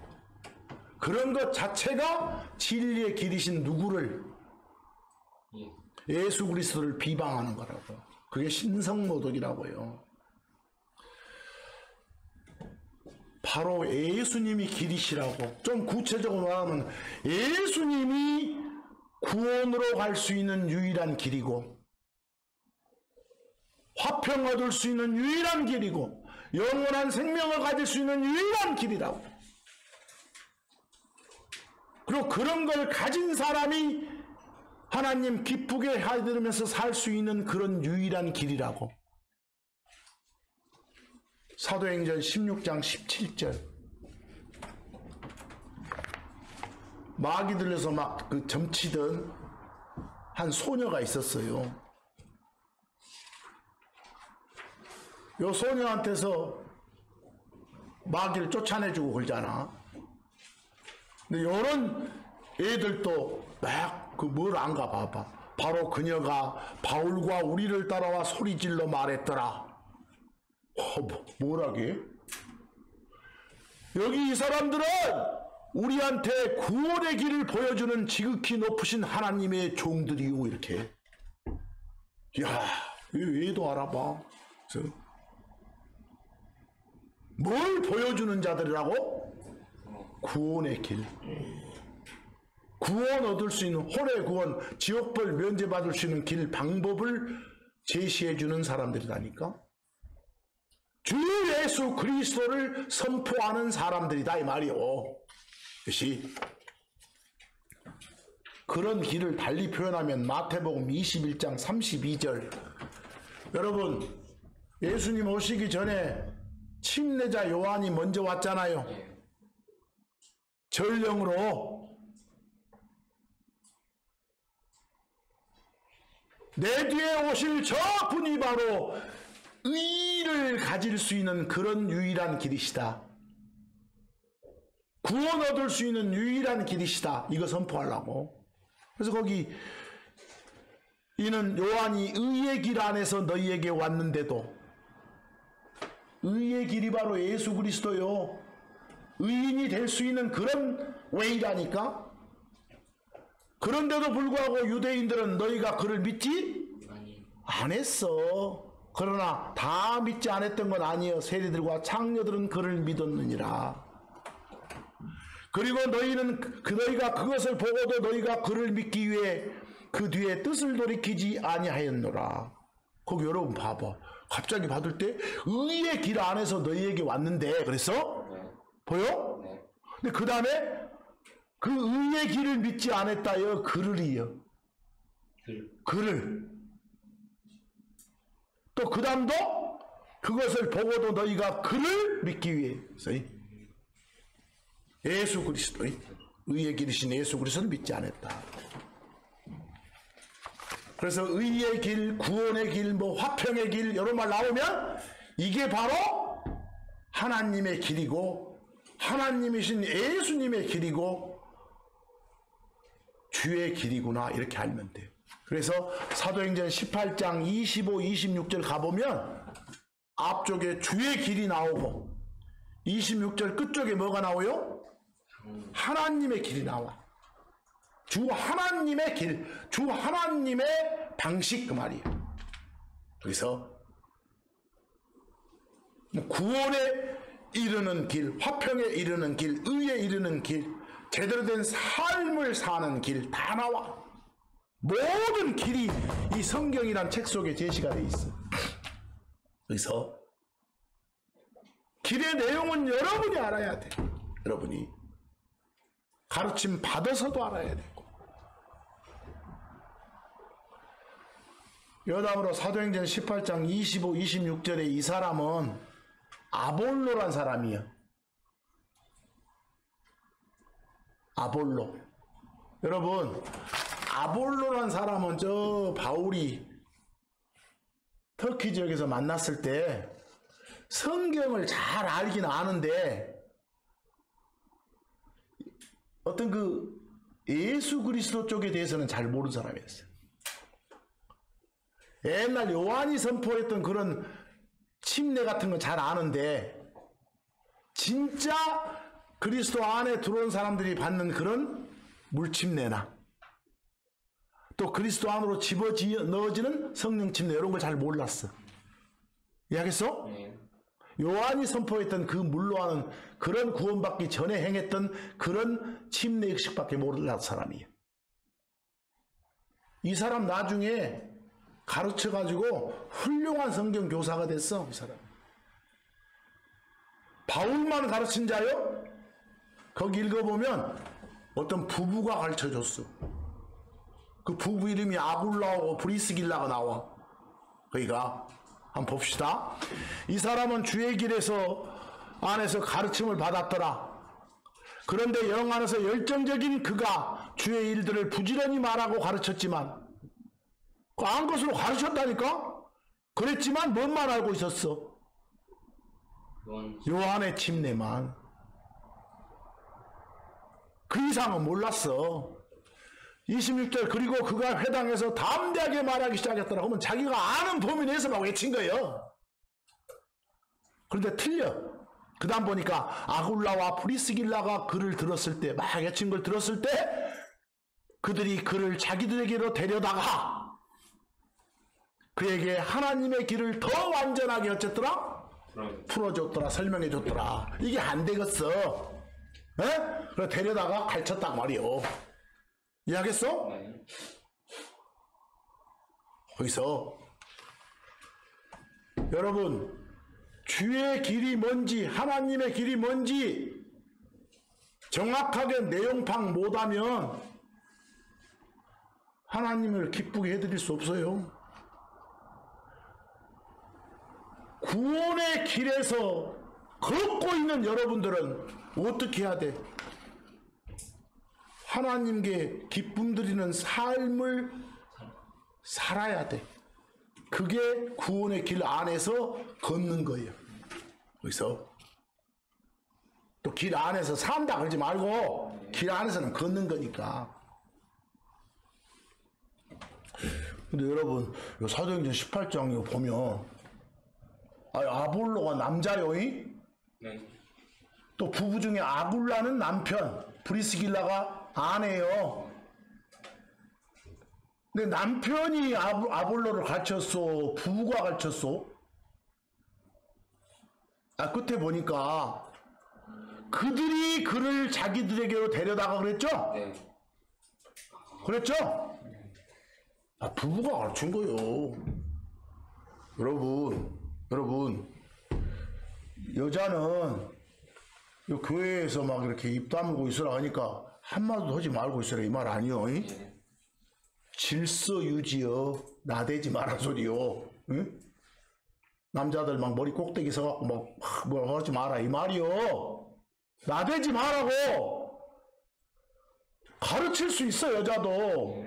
그런 것 자체가 진리의 길이신 누구를, 예수 그리스도를 비방하는 거라고. 그게 신성모독이라고요. 바로 예수님이 길이시라고. 좀 구체적으로 말하면 예수님이 구원으로 갈 수 있는 유일한 길이고, 화평 얻을 수 있는 유일한 길이고, 영원한 생명을 가질 수 있는 유일한 길이라고. 그리고 그런 걸 가진 사람이 하나님 기쁘게 해드리면서 살 수 있는 그런 유일한 길이라고. 사도행전 16장 17절. 마귀 들려서 막 그 점치던 한 소녀가 있었어요. 요 소녀한테서 마귀를 쫓아내주고 그러잖아. 근데 요런 애들도 막 그 뭘 안가 봐봐. 바로 그녀가 바울과 우리를 따라와 소리질러 말했더라. 뭐라게? 여기 이 사람들은 우리한테 구원의 길을 보여주는 지극히 높으신 하나님의 종들이요. 이렇게. 이야, 얘도 알아봐. 뭘 보여주는 자들이라고? 구원의 길. 구원 얻을 수 있는, 혼의 구원, 지옥벌 면제받을 수 있는 길, 방법을 제시해주는 사람들이라니까. 주 예수 그리스도를 선포하는 사람들이다 이 말이요. 그것이 그런 길을 달리 표현하면 마태복음 21장 32절. 여러분, 예수님 오시기 전에 침례자 요한이 먼저 왔잖아요. 전령으로. 내 뒤에 오실 저 분이 바로 의를 가질 수 있는 그런 유일한 길이시다. 구원 얻을 수 있는 유일한 길이시다. 이거 선포하려고. 그래서 거기 이는 요한이 의의 길 안에서 너희에게 왔는데도, 의의 길이 바로 예수 그리스도요. 의인이 될 수 있는 그런 웨이라니까. 그런데도 불구하고 유대인들은 너희가 그를 믿지 안 했어. 그러나 다 믿지 않았던 건 아니에요. 세리들과 창녀들은 그를 믿었느니라. 그리고 너희는 너희가 그것을 보고도 너희가 그를 믿기 위해 그 뒤에 뜻을 돌이키지 아니하였노라. 거기 여러분 봐봐. 갑자기 받을 때 의의 길 안에서 너희에게 왔는데 그랬어? 네. 보여? 네. 근데 그 다음에 그 의의 길을 믿지 않았다여 그를이여. 그를. 또 그 다음도 그것을 보고도 너희가 그를 믿기 위해서 예수 그리스도의 의의 길이신 예수 그리스도를 믿지 않았다. 그래서 의의 길, 구원의 길, 뭐 화평의 길 이런 말 나오면 이게 바로 하나님의 길이고 하나님이신 예수님의 길이고 주의 길이구나 이렇게 알면 돼요. 그래서 사도행전 18장 25, 26절 가보면 앞쪽에 주의 길이 나오고 26절 끝쪽에 뭐가 나와요? 하나님의 길이 나와. 주 하나님의 길, 주 하나님의 방식 그 말이에요. 그래서 구원에 이르는 길, 화평에 이르는 길, 의에 이르는 길, 제대로 된 삶을 사는 길 다 나와. 모든 길이 이 성경이란 책 속에 제시가 돼 있어. 그래서 길의 내용은 여러분이 알아야 돼. 여러분이 가르침 받아서도 알아야 되고. 여담으로 사도행전 18장 25, 26절에 이 사람은 아볼로란 사람이야. 아볼로. 여러분, 아볼로란 사람은 저 바울이 터키 지역에서 만났을 때 성경을 잘 알긴 아는데 어떤 그 예수 그리스도 쪽에 대해서는 잘 모르는 사람이었어요. 옛날 요한이 선포했던 그런 침례 같은 건 잘 아는데 진짜 그리스도 안에 들어온 사람들이 받는 그런 물침례나 또 그리스도 안으로 집어넣어지는 성령 침례 이런 걸 잘 몰랐어. 이해하겠어? 네. 요한이 선포했던 그 물로 하는 그런 구원받기 전에 행했던 그런 침례 의식밖에 몰랐던 사람이에요. 이 사람 나중에 가르쳐가지고 훌륭한 성경 교사가 됐어. 이 사람. 바울만 가르친 자요? 거기 읽어보면 어떤 부부가 가르쳐줬어. 그 부부 이름이 아굴라하고 브리스길라가 나와. 거기가 한번 봅시다. 이 사람은 주의 길에서 안에서 가르침을 받았더라. 그런데 영 안에서 열정적인 그가 주의 일들을 부지런히 말하고 가르쳤지만 그 안 것으로 가르쳤다니까? 그랬지만 뭔만 알고 있었어? 요한의 침례만. 그 이상은 몰랐어. 26절 그리고 그가 회당에서 담대하게 말하기 시작했더라. 그러면 자기가 아는 범위 내에서 막 외친 거예요. 그런데 틀려. 그 다음 보니까 아굴라와 브리스길라가 그를 들었을 때 막 외친 걸 들었을 때 그들이 그를 자기들에게로 데려다가 그에게 하나님의 길을 더 완전하게 어쨌더라? 풀어줬더라. 설명해줬더라. 이게 안 되겠어. 에? 그래 데려다가 가르쳤단 말이요. 이해하겠어? 네. 거기서 여러분 주의 길이 뭔지 하나님의 길이 뭔지 정확하게 내용파악 못하면 하나님을 기쁘게 해드릴 수 없어요. 구원의 길에서 걷고 있는 여러분들은 어떻게 해야 돼? 하나님께 기쁨 드리는 삶을 살아야 돼. 그게 구원의 길 안에서 걷는 거예요. 그래서 또 길 안에서 산다 그러지 말고 길 안에서는 걷는 거니까. 근데 여러분 사도행전 18장 보면 아볼로가 남자요이? 네. 또 부부 중에 아굴라는 남편, 브리스길라가 아내요. 근데 남편이 아볼로를 가르쳤어? 부부가 가르쳤어? 끝에 보니까 그들이 그를 자기들에게로 데려다가 그랬죠? 네. 그랬죠? 부부가 가르친 거요. 여러분, 여자는 이 교회에서 막 이렇게 입 다물고 있으라 하니까 한마디도 하지 말고 있으라 이 말 아니요. 질서 유지요. 나대지 마라 소리요. 응? 남자들 막 머리 꼭대기 서갖고 막 뭐라고 하지 마라 이 말이요. 나대지 말라고. 가르칠 수 있어 여자도.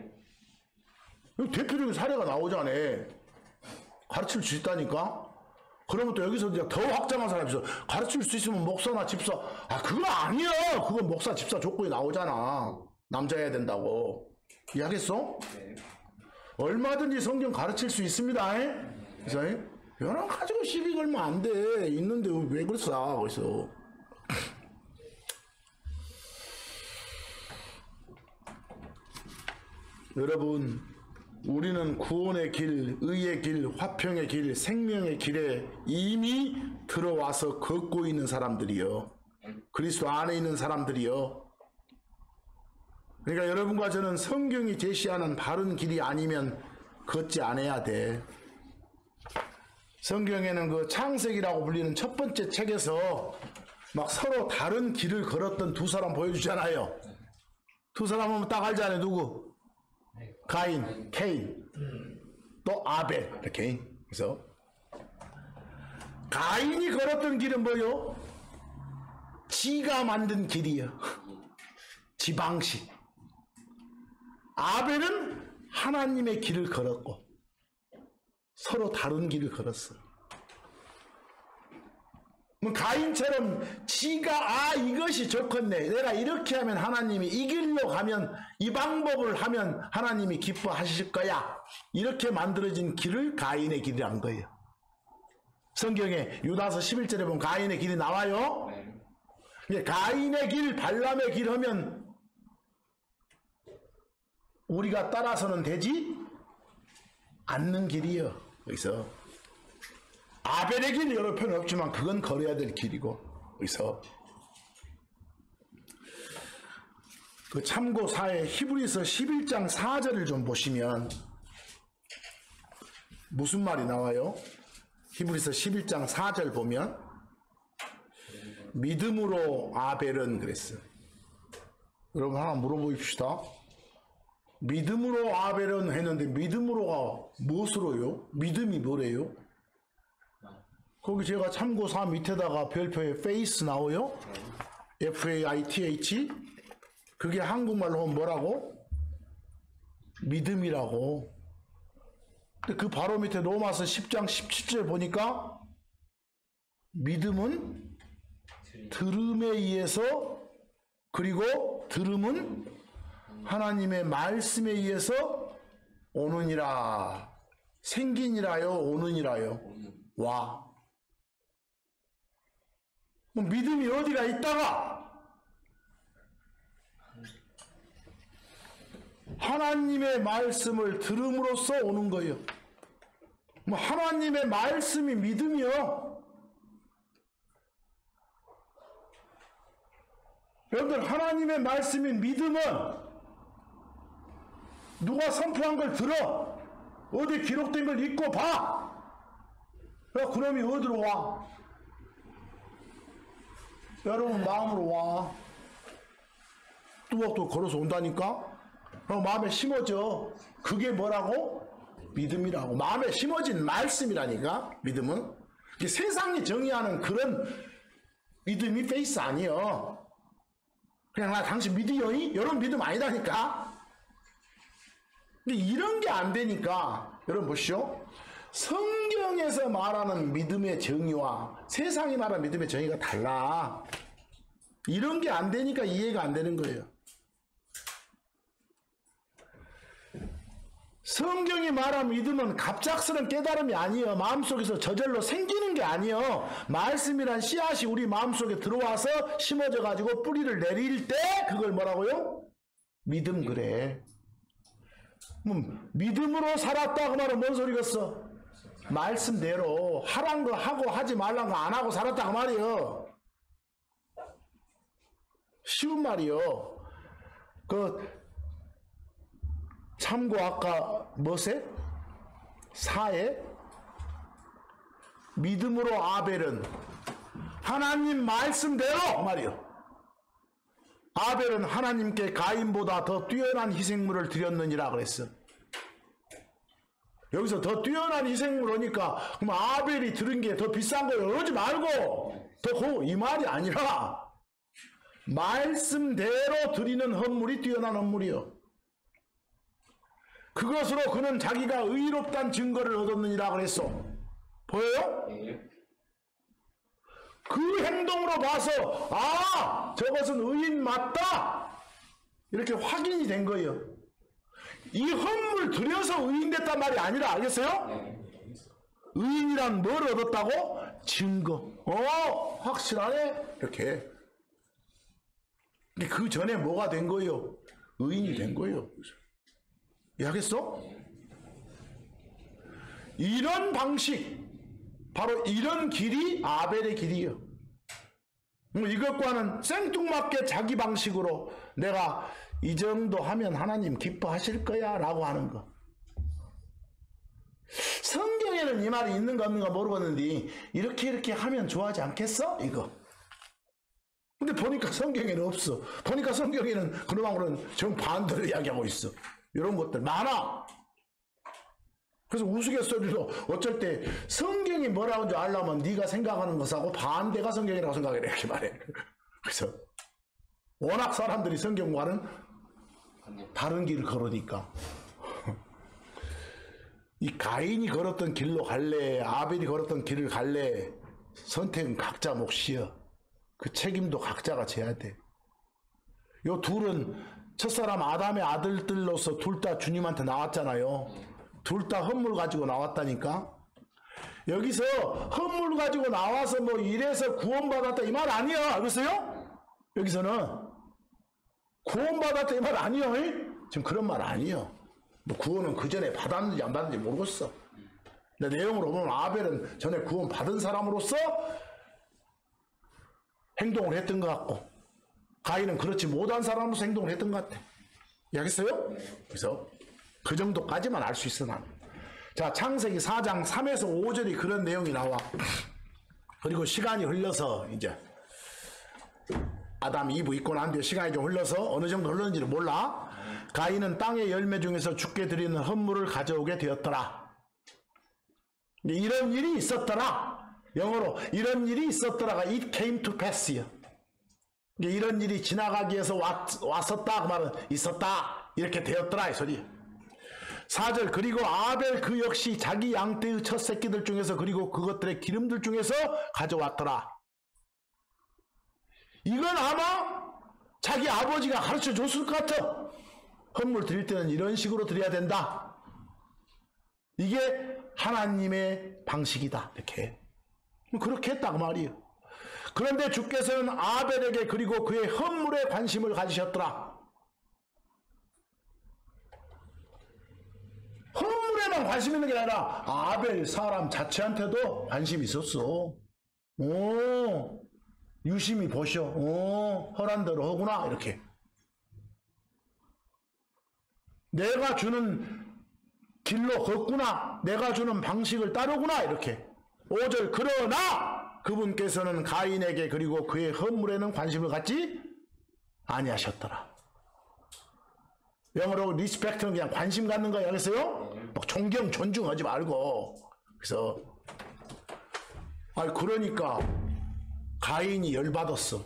대표적인 사례가 나오잖아. 가르칠 수 있다니까. 그러면 또 여기서 이제 더 확장한 사람이 있어. 가르칠 수 있으면 목사나 집사. 그건 아니야. 그건 목사 집사 조건이 나오잖아. 남자여야 된다고. 이해하겠어? 네. 얼마든지 성경 가르칠 수 있습니다. 그래서 연락 가지고 시비 걸면 안 돼. 있는데 왜 그랬어? 그래서 여러분, 우리는 구원의 길, 의의 길, 화평의 길, 생명의 길에 이미 들어와서 걷고 있는 사람들이요. 그리스도 안에 있는 사람들이요. 그러니까 여러분과 저는 성경이 제시하는 바른 길이 아니면 걷지 않아야 돼. 성경에는 그 창세기라고 불리는 첫 번째 책에서 막 서로 다른 길을 걸었던 두 사람 보여주잖아요. 두 사람 하면 딱 알잖아요. 누구? 가인, 케인, 또 아벨. 이렇게. 그래서 가인이 걸었던 길은 뭐요? 지가 만든 길이요. 지 방식. 아벨은 하나님의 길을 걸었고 서로 다른 길을 걸었어. 가인처럼 지가 이것이 좋겠네. 내가 이렇게 하면 하나님이 이 길로 가면 이 방법을 하면 하나님이 기뻐하실 거야. 이렇게 만들어진 길을 가인의 길이란 거예요. 성경에 유다서 11절에 보면 가인의 길이 나와요. 네. 가인의 길, 발람의 길 하면 우리가 따라서는 되지 않는 길이요. 여기서 아벨의 길 여러 편 없지만 그건 걸어야 될 길이고. 여기서 그 참고사에 히브리서 11장 4절을 좀 보시면 무슨 말이 나와요? 히브리서 11장 4절 보면 믿음으로 아벨은 그랬어요. 여러분 하나 물어보십시다. 믿음으로 아벨은 했는데 믿음으로가 무엇으로요? 믿음이 뭐래요? 거기 제가 참고사 밑에다가 별표에 faith 나오요? F-A-I-T-H. 그게 한국말로 하면 뭐라고? 믿음이라고. 근데 그 바로 밑에 로마서 10장 17절 보니까 믿음은 들음에 의해서, 그리고 들음은 하나님의 말씀에 의해서 오느니라. 생기니라요, 오느니라요? 와. 믿음이 어디가 있다가 하나님의 말씀을 들음으로써 오는 거예요. 하나님의 말씀이 믿음이요. 여러분들, 하나님의 말씀이 믿음은 누가 선포한 걸 들어, 어디 기록된 걸 읽고 봐. 그놈이 어디로 와? 여러분 마음으로 와. 뚜벅뚜벅 걸어서 온다니까? 그럼 마음에 심어져. 그게 뭐라고? 믿음이라고. 마음에 심어진 말씀이라니까. 믿음은 세상이 정의하는 그런 믿음이 페이스 아니여. 그냥 나 당신 믿어요? 이런 믿음 아니다니까. 근데 이런 게 안 되니까 여러분 보시오. 성경에서 말하는 믿음의 정의와 세상이 말하는 믿음의 정의가 달라. 이런 게 안 되니까 이해가 안 되는 거예요. 성경이 말하는 믿음은 갑작스런 깨달음이 아니에요. 마음속에서 저절로 생기는 게 아니에요. 말씀이란 씨앗이 우리 마음속에 들어와서 심어져 가지고 뿌리를 내릴 때 그걸 뭐라고요? 믿음. 그래. 믿음으로 살았다 그 말은 뭔 소리겠어? 말씀대로 하란 거 하고 하지 말란 거 안 하고 살았다 그 말이요. 쉬운 말이요. 그 참고 아까 뭐세? 4에 믿음으로 아벨은 하나님 말씀대로 말이요. 아벨은 하나님께 가인보다 더 뛰어난 희생물을 드렸느니라 그랬어. 여기서 더 뛰어난 희생물 오니까 그럼 아벨이 들은 게 더 비싼 거예요. 그러지 말고 이 말이 아니라 말씀대로 드리는 헌물이 뛰어난 헌물이요. 그것으로 그는 자기가 의롭다는 증거를 얻었느니라 그랬어. 보여요? 그 행동으로 봐서 아 저것은 의인 맞다 이렇게 확인이 된 거예요. 이 헌물 들여서 의인 됐단 말이 아니라 알겠어요? 의인이란 뭘 얻었다고? 증거. 확실하네? 이렇게. 그 전에 뭐가 된 거예요? 의인이 된 거예요. 이해하겠어? 이런 방식, 바로 이런 길이 아벨의 길이에요. 이것과는 생뚱맞게 자기 방식으로 내가 이 정도 하면 하나님 기뻐하실 거야 라고 하는 거. 성경에는 이 말이 있는가 없는가 모르겠는데 이렇게 하면 좋아하지 않겠어? 이거. 근데 보니까 성경에는 없어. 보니까 성경에는 그놈하고는 정반대로 이야기하고 있어. 이런 것들 많아. 그래서 우스갯소리로 어쩔 때 성경이 뭐라고 하는지 알려면 네가 생각하는 것하고 반대가 성경이라고 생각해라 이렇게 말해. 그래서 워낙 사람들이 성경과는 다른 길을 걸으니까 이 가인이 걸었던 길로 갈래 아벨이 걸었던 길을 갈래 선택은 각자 몫이여. 그 책임도 각자가 져야 돼. 요 둘은 첫사람 아담의 아들들로서 둘 다 주님한테 나왔잖아요. 둘 다 헌물 가지고 나왔다니까. 여기서 헌물 가지고 나와서 뭐 이래서 구원받았다 이 말 아니야. 알겠어요? 여기서는 구원받았다 이 말 아니야. 지금 그런 말 아니야. 뭐 구원은 그 전에 받았는지 안 받았는지 모르겠어. 근데 내용으로 보면 아벨은 전에 구원 받은 사람으로서 행동을 했던 것 같고 가인은 그렇지 못한 사람으로서 행동을 했던 것 같아. 알겠어요? 그래서 그 정도까지만 알 수 있어 나는. 자, 창세기 4장 3에서 5절이 그런 내용이 나와. 그리고 시간이 흘러서 이제 아담 이브 있고 난 뒤에 시간이 좀 흘러서 어느 정도 흘렀는지는 몰라. 가인은 땅의 열매 중에서 주께 드리는 헌물을 가져오게 되었더라. 이런 일이 있었더라. 영어로 이런 일이 있었더라가 it came to pass야. 이런 일이 지나가기 위해서 왔었다 그 말은 있었다 이렇게 되었더라 이 소리. 4절 그리고 아벨 그 역시 자기 양떼의 첫 새끼들 중에서 그리고 그것들의 기름들 중에서 가져왔더라. 이건 아마 자기 아버지가 가르쳐 줬을 것 같아. 헌물 드릴 때는 이런 식으로 드려야 된다. 이게 하나님의 방식이다. 이렇게. 그렇게 했다고 말이에요. 그런데 주께서는 아벨에게 그리고 그의 헌물에 관심을 가지셨더라. 헌물에만 관심 있는 게 아니라 아벨 사람 자체한테도 관심이 있었어. 오, 유심히 보셔. 오, 허란 대로 하구나. 이렇게. 내가 주는 길로 걷구나. 내가 주는 방식을 따르구나. 이렇게. 5절 그러나 그분께서는 가인에게 그리고 그의 헌물에는 관심을 갖지 아니하셨더라. 영어로 리스펙트는 그냥 관심 갖는 거야. 알겠어요? 막 존경 존중하지 말고. 그래서 그러니까 가인이 열받았어.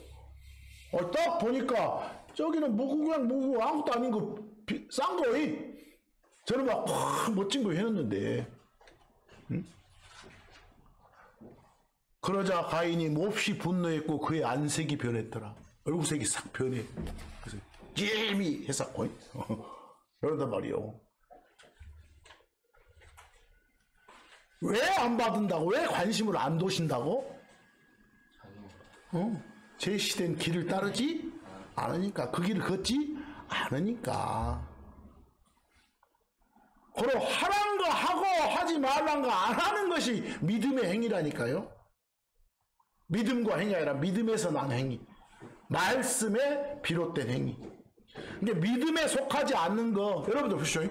딱 보니까 저기는 그냥 아무것도 아닌 거 싼 거이. 저는 막 멋진 거 해놨는데. 응? 그러자 가인이 몹시 분노했고 그의 안색이 변했더라. 얼굴색이 싹 변해. 그래서 예미 해서 그런단 말이요. 왜 안 받은다고? 왜 관심을 안 두신다고? 제시된 길을 따르지 않으니까. 그 길을 걷지 않으니까. 그럼 하란 거 하고 하지 말란 거 안 하는 것이 믿음의 행위라니까요. 믿음과 행위가 아니라 믿음에서 난 행위. 말씀에 비롯된 행위. 이게 믿음에 속하지 않는 거, 여러분들 보시죠.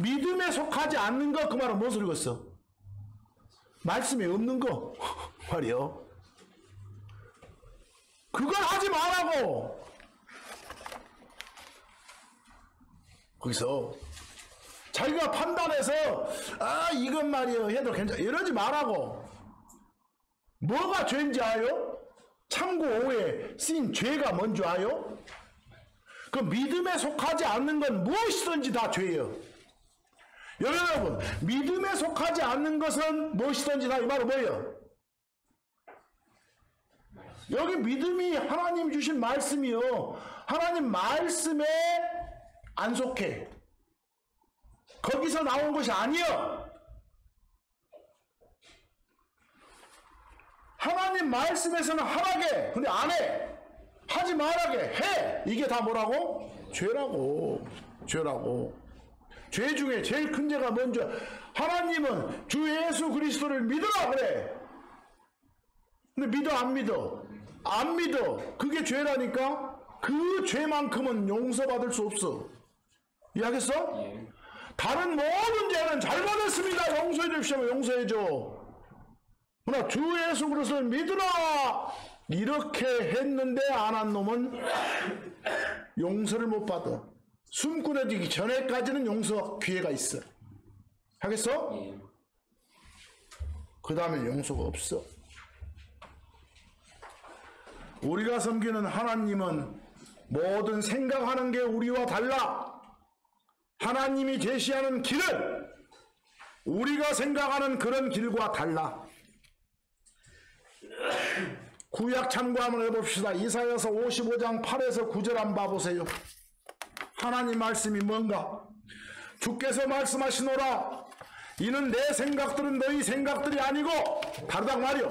믿음에 속하지 않는 거, 그 말은 무엇을 읽었어? 말씀에 없는 거 말이요. 그걸 하지 말라고. 거기서 자기가 판단해서 이건 말이에요 해도 괜찮아 이러지 말라고. 뭐가 죄인지 아요? 참고 5에 쓰인 죄가 뭔지 아요? 그 믿음에 속하지 않는 건 무엇이든지 다 죄예요. 여러분, 믿음에 속하지 않는 것은 무엇이든지 다 이 말은 뭐예요? 여기 믿음이 하나님 주신 말씀이요. 하나님 말씀에 안 속해. 거기서 나온 것이 아니요. 하나님 말씀에서는 하라게, 근데 안 해. 하지 말라게 해. 이게 다 뭐라고? 죄라고. 죄라고. 죄 중에 제일 큰 죄가 뭔지, 하나님은 주 예수 그리스도를 믿으라 그래. 근데 믿어 안 믿어? 안 믿어. 그게 죄라니까. 그 죄만큼은 용서받을 수 없어. 이해하겠어? 예. 다른 모든 죄는 잘 받았습니다. 용서해 주십시오. 용서해 줘. 그러나 주 예수 그리스도를 믿으라 이렇게 했는데 안 한 놈은 용서를 못 받아. 숨 끊어지기 전에까지는 용서 기회가 있어. 하겠어? 예. 그 다음에 용서가 없어. 우리가 섬기는 하나님은 모든 생각하는 게 우리와 달라. 하나님이 제시하는 길은 우리가 생각하는 그런 길과 달라. 구약 참고 한번 해봅시다. 이사야서 55장 8에서 9절 한번 봐보세요. 하나님 말씀이 뭔가? 주께서 말씀하시노라. 이는 내 생각들은 너희 생각들이 아니고 다르다 말이요.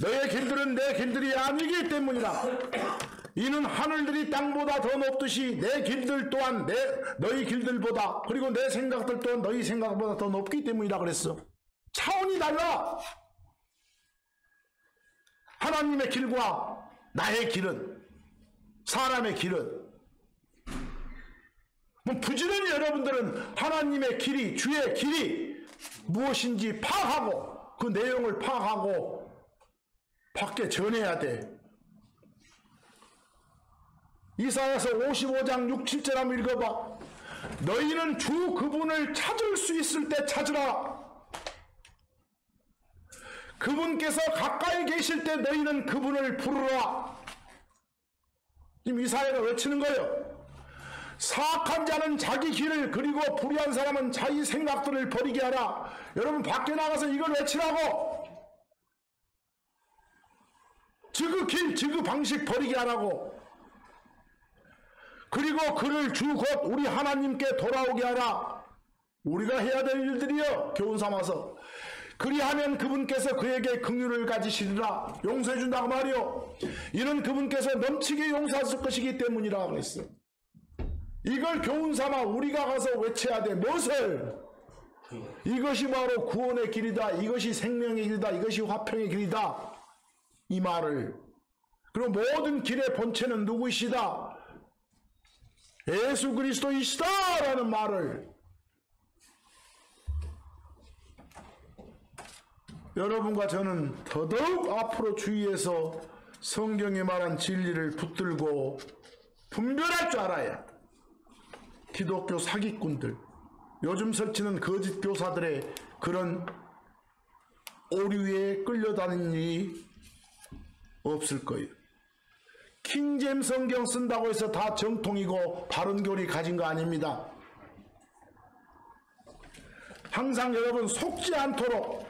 너의 길들은 내 길들이 아니기 때문이라. 이는 하늘들이 땅보다 더 높듯이 내 길들 또한 너희 길들보다, 그리고 내 생각들 또한 너희 생각보다 더 높기 때문이라 그랬어. 차원이 달라. 하나님의 길과 나의 길은, 사람의 길은. 부지런히 여러분들은 하나님의 길이, 주의 길이 무엇인지 파악하고 그 내용을 파악하고 밖에 전해야 돼. 이사야서 55장 6, 7절 한번 읽어봐. 너희는 주 그분을 찾을 수 있을 때 찾으라. 그분께서 가까이 계실 때 너희는 그분을 부르라. 지금 이사야가 외치는 거예요. 사악한 자는 자기 길을, 그리고 불의한 사람은 자기 생각들을 버리게 하라. 여러분 밖에 나가서 이걸 외치라고. 저그 길, 저그 방식 버리게 하라고. 그리고 그를 주 곧 우리 하나님께 돌아오게 하라. 우리가 해야 될 일들이요. 교훈 삼아서. 그리하면 그분께서 그에게 긍휼을 가지시리라. 용서해 준다고 말이요. 이는 그분께서 넘치게 용서하실 것이기 때문이라 그랬어. 이걸 교훈 삼아 우리가 가서 외쳐야 돼. 무엇을? 이것이 바로 구원의 길이다. 이것이 생명의 길이다. 이것이 화평의 길이다. 이 말을. 그리고 모든 길의 본체는 누구이시다? 예수 그리스도이시다 라는 말을 여러분과 저는 더더욱 앞으로 주위에서 성경에 말한 진리를 붙들고 분별할 줄 알아야. 기독교 사기꾼들, 요즘 설치는 거짓 교사들의 그런 오류에 끌려다니는 일이 없을 거예요. 킹잼 성경 쓴다고 해서 다 정통이고 바른 교리 가진 거 아닙니다. 항상 여러분 속지 않도록,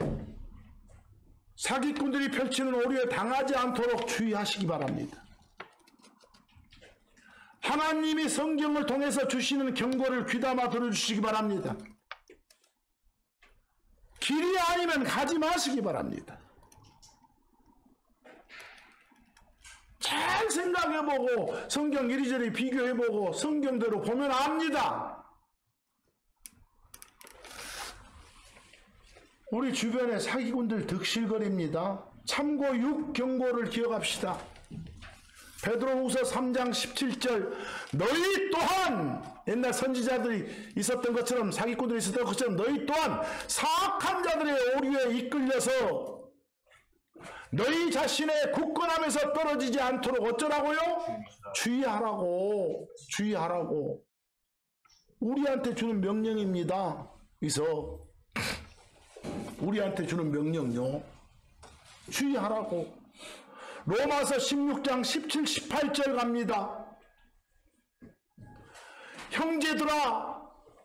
사기꾼들이 펼치는 오류에 당하지 않도록 주의하시기 바랍니다. 하나님이 성경을 통해서 주시는 경고를 귀담아 들어주시기 바랍니다. 길이 아니면 가지 마시기 바랍니다. 잘 생각해보고 성경 이리저리 비교해보고 성경대로 보면 압니다. 우리 주변에 사기꾼들 득실거립니다. 참고 6 경고를 기억합시다. 베드로후서 3장 17절 너희 또한 옛날 선지자들이 있었던 것처럼 사기꾼들이 있었던 것처럼 너희 또한 사악한 자들의 오류에 이끌려서 너희 자신의 굳건함에서 떨어지지 않도록 어쩌라고요? 주의하라고 우리한테 주는 명령입니다. 그래서 우리한테 주는 명령요 주의하라고. 로마서 16장 17, 18절 갑니다. 형제들아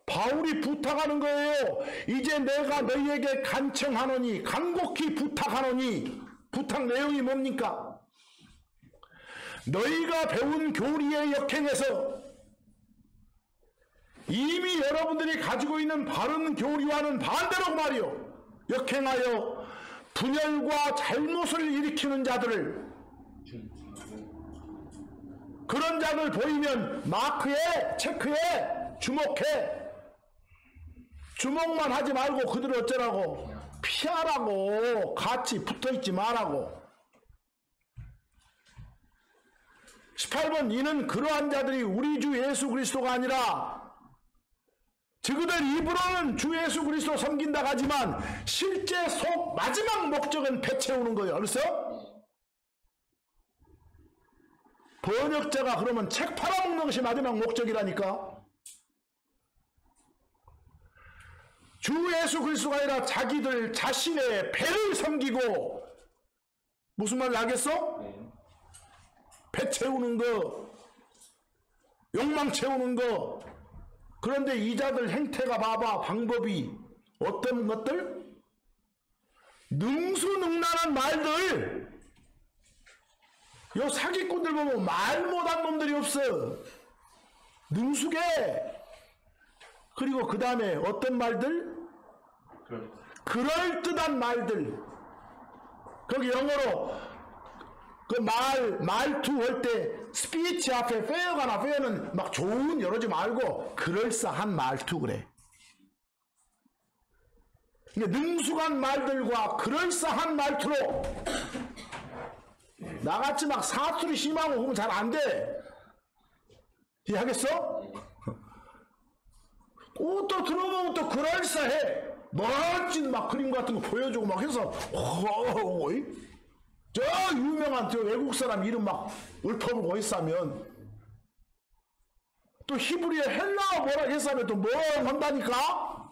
바울이 부탁하는 거예요. 이제 내가 너희에게 간청하노니 간곡히 부탁하노니 부탁 내용이 뭡니까? 너희가 배운 교리의 역행에서 이미 여러분들이 가지고 있는 바른 교리와는 반대로 말이요 역행하여 분열과 잘못을 일으키는 자들을 그런 자들 보이면 마크해 체크해 주목해 주목만 하지 말고 그들을 어쩌라고 피하라고 같이 붙어있지 말라고. 18번 이는 그러한 자들이 우리 주 예수 그리스도가 아니라 저그들 입으로는 주 예수 그리스도 섬긴다고 하지만 실제 속 마지막 목적은 배 채우는 거예요. 알았어요? 번역자가 그러면 책 팔아먹는 것이 마지막 목적이라니까. 주 예수 그리스도가 아니라 자기들 자신의 배를 섬기고 무슨 말 나겠어? 배 채우는 거 욕망 채우는 거. 그런데 이 자들 행태가 봐봐 방법이 어떤 것들? 능수능란한 말들. 요 사기꾼들 보면 말 못한 놈들이 없어. 능숙해. 그리고 그 다음에 어떤 말들? 그럴듯한 말들. 거기 영어로 그 말투 할 때 스피치 앞에 페어가나 페어는 막 좋은 여러지 말고 그럴싸한 말투 그래. 그러니까 능숙한 말들과 그럴싸한 말투로 나같이 막 사투리 심하고 그러면 잘 안 돼. 이해하겠어? 또 들어보면 또 그럴싸해. 멋진 막 그림 같은 거 보여주고 막 해서 저 유명한 저 외국 사람 이름 막 읊어보고 했으면 또 히브리어 헬라어 뭐라 했으면 또 뭐 한다니까?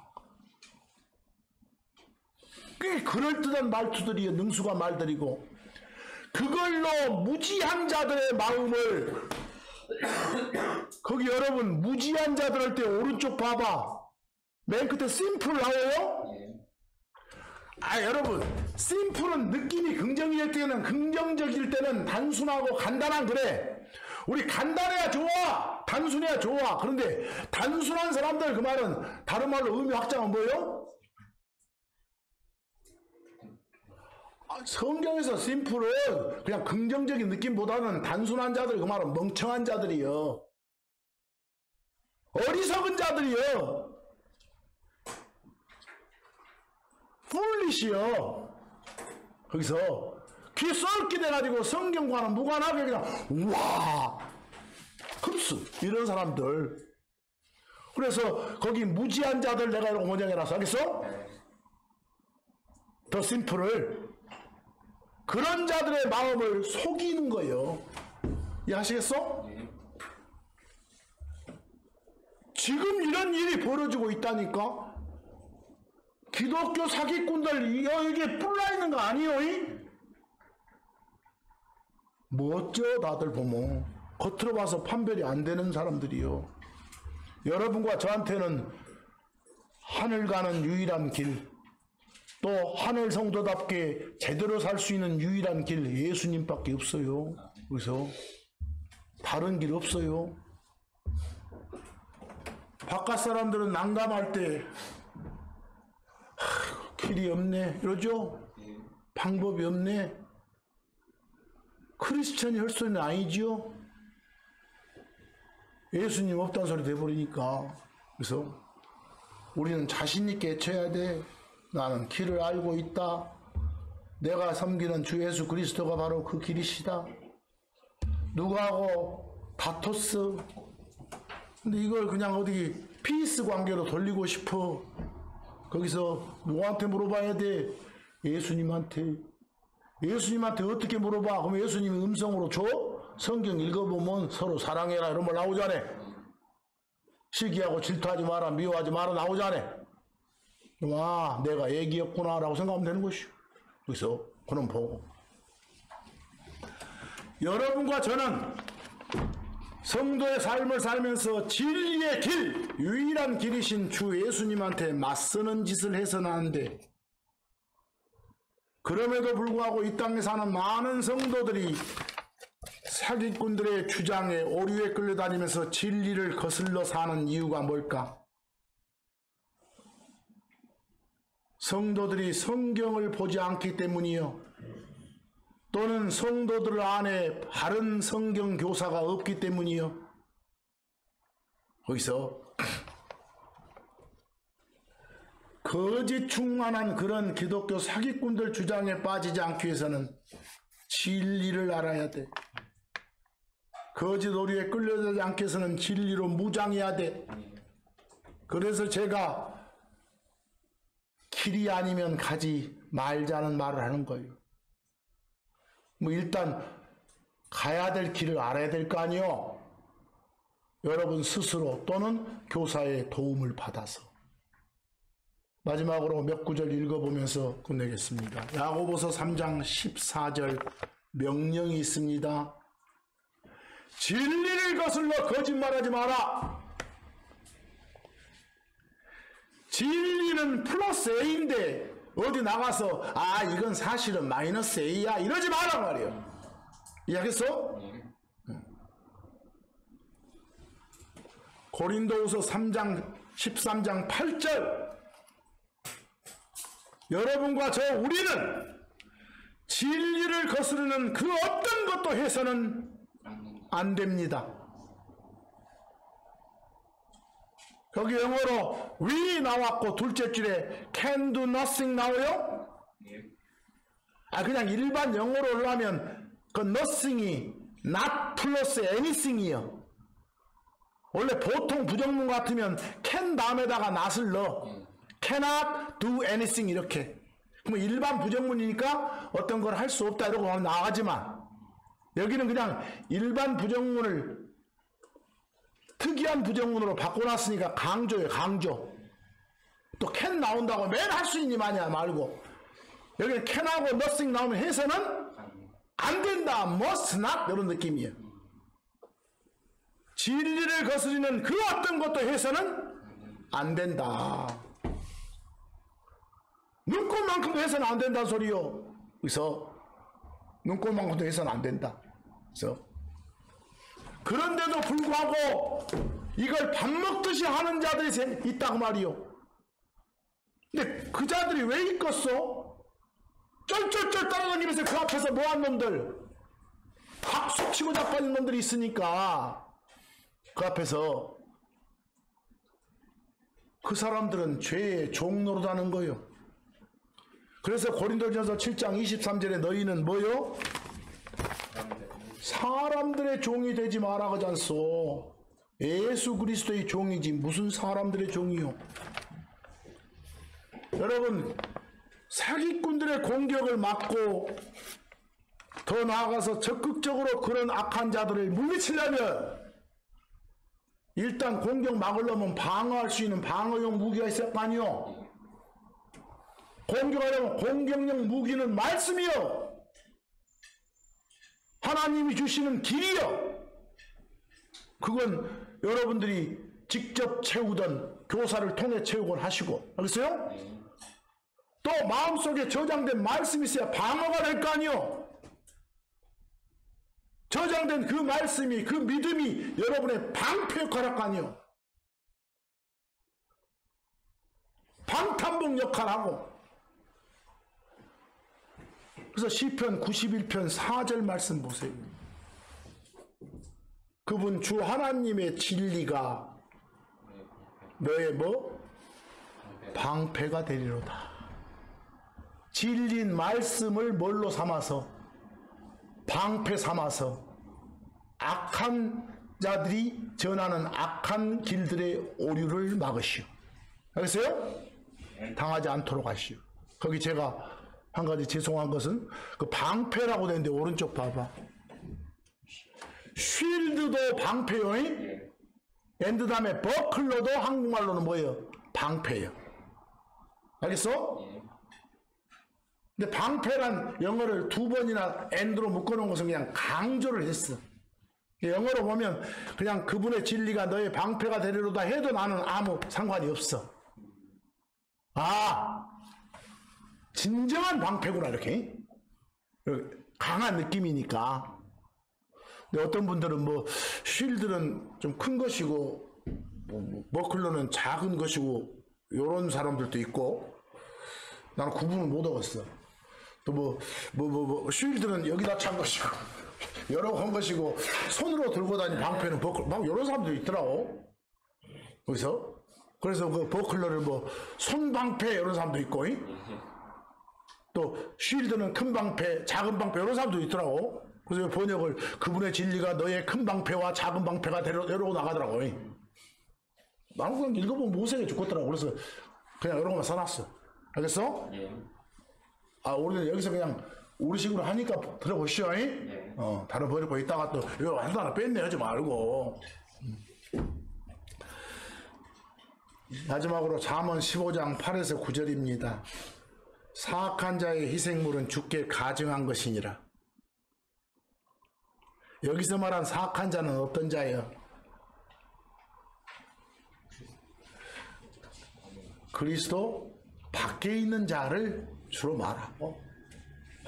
꽤 그럴듯한 말투들이요. 능수가 말들이고 그걸로 무지한 자들의 마음을 거기 여러분 무지한 자들 할 때 오른쪽 봐봐. 맨 끝에 심플 나와요? 여러분 심플은 느낌이 긍정일 때는 긍정적일 때는 단순하고 간단한 그래. 우리 간단해야 좋아. 단순해야 좋아. 그런데 단순한 사람들 그 말은 다른 말로 의미 확장은 뭐예요? 성경에서 심플은 그냥 긍정적인 느낌보다는 단순한 자들 그 말은 멍청한 자들이요. 어리석은 자들이요. 풀리시요. 거기서 귀 썩게 돼가지고 성경과는 무관하게 그냥 우와 흡수 이런 사람들. 그래서 거기 무지한 자들 내가 이렇게 번역해놨어. 알겠어? 더 심플을 그런 자들의 마음을 속이는 거예요. 이해하시겠어? 지금 이런 일이 벌어지고 있다니까. 기독교 사기꾼들 이게 뿔나 있는 거 아니에요? 멋져 다들 보면 겉으로 봐서 판별이 안 되는 사람들이요. 여러분과 저한테는 하늘 가는 유일한 길, 또 하늘 성도답게 제대로 살 수 있는 유일한 길 예수님밖에 없어요. 그래서 다른 길 없어요. 바깥 사람들은 난감할 때 길이 없네 이러죠. 방법이 없네. 크리스천이 할 소리는 아니지요. 예수님 없다는 소리 돼버리니까. 그래서 우리는 자신 있게 쳐야 돼. 나는 길을 알고 있다. 내가 섬기는 주 예수 그리스도가 바로 그 길이시다. 누구하고 다퉜어. 근데 이걸 그냥 어디 피스 관계로 돌리고 싶어. 거기서 누구한테 물어봐야 돼? 예수님한테. 예수님한테 어떻게 물어봐? 그럼 예수님이 음성으로 줘? 성경 읽어보면 서로 사랑해라 이런 말 나오잖아. 시기하고 질투하지 마라, 미워하지 마라 나오잖아. 아, 내가 애기였구나 라고 생각하면 되는 것이오. 그래서 그럼 보고 여러분과 저는 성도의 삶을 살면서 진리의 길, 유일한 길이신 주 예수님한테 맞서는 짓을 해서는 안 돼. 그럼에도 불구하고 이 땅에 사는 많은 성도들이 사기꾼들의 주장에 오류에 끌려다니면서 진리를 거슬러 사는 이유가 뭘까? 성도들이 성경을 보지 않기 때문이요. 또는 성도들 안에 바른 성경 교사가 없기 때문이요. 거기서 거짓 충만한 그런 기독교 사기꾼들 주장에 빠지지 않기 위해서는 진리를 알아야 돼. 거짓 오류에 끌려들지 않기 위해서는 진리로 무장해야 돼. 그래서 제가 길이 아니면 가지 말자는 말을 하는 거예요. 뭐 일단 가야 될 길을 알아야 될 거 아니요. 여러분 스스로 또는 교사의 도움을 받아서. 마지막으로 몇 구절 읽어보면서 끝내겠습니다. 야고보서 3장 14절 명령이 있습니다. 진리를 거슬러 거짓말하지 마라. 진리는 플러스 A인데 어디 나가서 아 이건 사실은 마이너스 A야 이러지 마란 말이에요. 이해하겠어? 고린도후서 3장 13장 8절 여러분과 저 우리는 진리를 거스르는 그 어떤 것도 해서는 안 됩니다. 거기 영어로 we 나왔고 둘째 줄에 can do nothing 나와요? 아 그냥 일반 영어로 하려면 그 nothing이 not 플러스 anything이요. 원래 보통 부정문 같으면 can 다음에다가 not을 넣어. cannot do anything 이렇게. 그럼 일반 부정문이니까 어떤 걸 할 수 없다 이러고 나가지만 여기는 그냥 일반 부정문을 특이한 부정문으로 바꿔놨으니까 강조예요. 강조. 또 can 나온다고 맨 할 수 있니 마냐 말고 여기는 can하고 nothing 나오면 해서는 안 된다. must not 이런 느낌이에요. 진리를 거스리는 그 어떤 것도 해서는 안 된다. 눈꽃만큼도 해서는 안 된다는 소리요. 그래서 눈꽃만큼도 해서는 안 된다. 그래서 그런데도 불구하고 이걸 밥 먹듯이 하는 자들이 있다고 말이요. 근데 그 자들이 왜 있겠어? 쩔쩔쩔 따라다니면서 그 앞에서 뭐한 놈들 박수 치고 자빠진 놈들이 있으니까 그 앞에서 그 사람들은 죄의 종노릇하는 거요. 그래서 고린도전서 7장 23절에 너희는 뭐요? 사람들의 종이 되지 마라 그잖소. 예수 그리스도의 종이지 무슨 사람들의 종이요. 여러분 사기꾼들의 공격을 막고 더 나아가서 적극적으로 그런 악한 자들을 물리치려면 일단 공격 막으려면 방어할 수 있는 방어용 무기가 있을 거 아니요. 공격하려면 공격용 무기는 말씀이요. 하나님이 주시는 길이요. 그건 여러분들이 직접 채우던 교사를 통해 채우곤 하시고 알겠어요? 또 마음속에 저장된 말씀이 있어야 방어가 될 거 아니요. 저장된 그 말씀이 그 믿음이 여러분의 방패 역할을 할 거 아니요. 방탄복 역할하고. 그래서 시편 91편 4절 말씀 보세요. 그분 주 하나님의 진리가 너의 뭐? 방패가 되리로다. 진리인 말씀을 뭘로 삼아서? 방패 삼아서 악한 자들이 전하는 악한 길들의 오류를 막으시오. 알겠어요? 당하지 않도록 하시오. 거기 제가 한 가지 죄송한 것은 그 방패라고 되는데 오른쪽 봐봐. 쉴드도 방패요. 엔드 다음에 버클러도 한국말로는 뭐예요? 방패예요. 알겠어? 근데 방패란 영어를 두 번이나 엔드로 묶어놓은 것은 그냥 강조를 했어. 영어로 보면 그냥 그분의 진리가 너의 방패가 되리로다 해도 나는 아무 상관이 없어. 아, 진정한 방패구나 이렇게. 강한 느낌이니까. 근데 어떤 분들은 뭐 쉴드는 좀 큰 것이고 버클러는 작은 것이고 이런 사람들도 있고 나는 구분을 못 하겠어. 또 쉴드는 여기다 찬 것이고 여러 건 것이고 손으로 들고 다니는 방패는 버클러 막 이런 사람도 있더라고. 그래서 그 버클러를 뭐 손방패 이런 사람도 있고 또 쉴드는 큰 방패 작은 방패 이런 사람도 있더라고. 그래서 번역을 그분의 진리가 너의 큰 방패와 작은 방패가 데려오고 나가더라고. 나는 그냥 읽어보면 못생겨 죽겠더라고. 그래서 그냥 이런 것만 써놨어. 알겠어? 아, 우리는 여기서 그냥 우리 식으로 하니까 들어보시오. 다른 버리고 있다가 또 이거 하나 뺐네 하지 말고. 마지막으로 잠언 15장 8에서 9절입니다. 사악한 자의 희생물은 주께 가증한 것이니라. 여기서 말한 사악한 자는 어떤 자예요? 그리스도 밖에 있는 자를 주로 말하고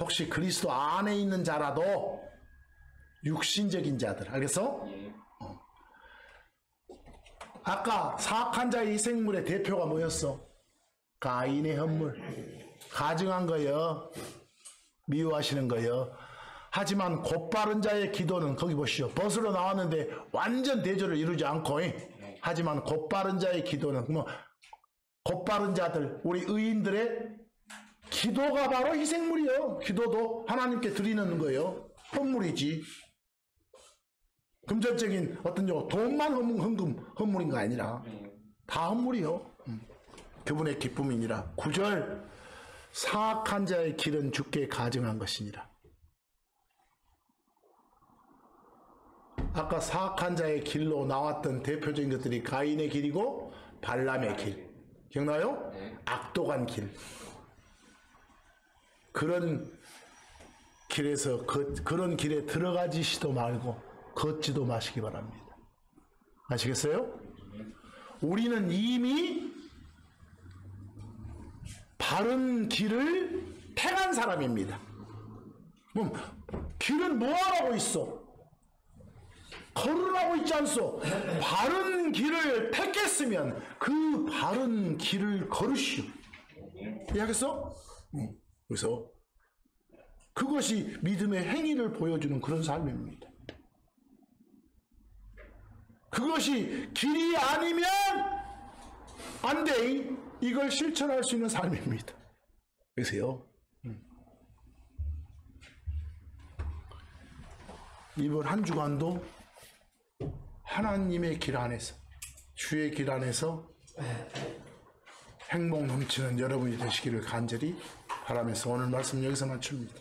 혹시 그리스도 안에 있는 자라도 육신적인 자들. 알겠어? 아까 사악한 자의 희생물의 대표가 뭐였어? 가인의 헌물. 가증한 거요. 미워하시는 거요. 하지만 곧바른 자의 기도는 거기 보시오. 벗으로 나왔는데 완전 대조를 이루지 않고 하지만 곧바른 자의 기도는 뭐 곧바른 자들 우리 의인들의 기도가 바로 희생물이요. 기도도 하나님께 드리는 거예요. 헌물이지. 금전적인 어떤 돈만 헌물인 거 아니라 다 헌물이요. 그분의 기쁨이니라. 9절 사악한 자의 길은 주께 가증한 것이니라. 아까 사악한 자의 길로 나왔던 대표적인 것들이 가인의 길이고 발람의 길. 기억나요? 악독한 길. 그런 길에서 그런 길에 들어가지시도 말고 걷지도 마시기 바랍니다. 아시겠어요? 우리는 이미 바른 길을 택한 사람입니다. 그럼 길은 뭐 하라고 있어? 걸으라고 있지 않소. 바른 길을 택했으면 그 바른 길을 걸으시오. 이해하겠어? 그래서 그것이 믿음의 행위를 보여주는 그런 삶입니다. 그것이 길이 아니면 안 돼. 이걸 실천할 수 있는 삶입니다. 그래서요. 이번 한 주간도 하나님의 길 안에서 주의 길 안에서 행복 넘치는 여러분이 되시기를 간절히 바라면서 오늘 말씀 여기서 마칩니다.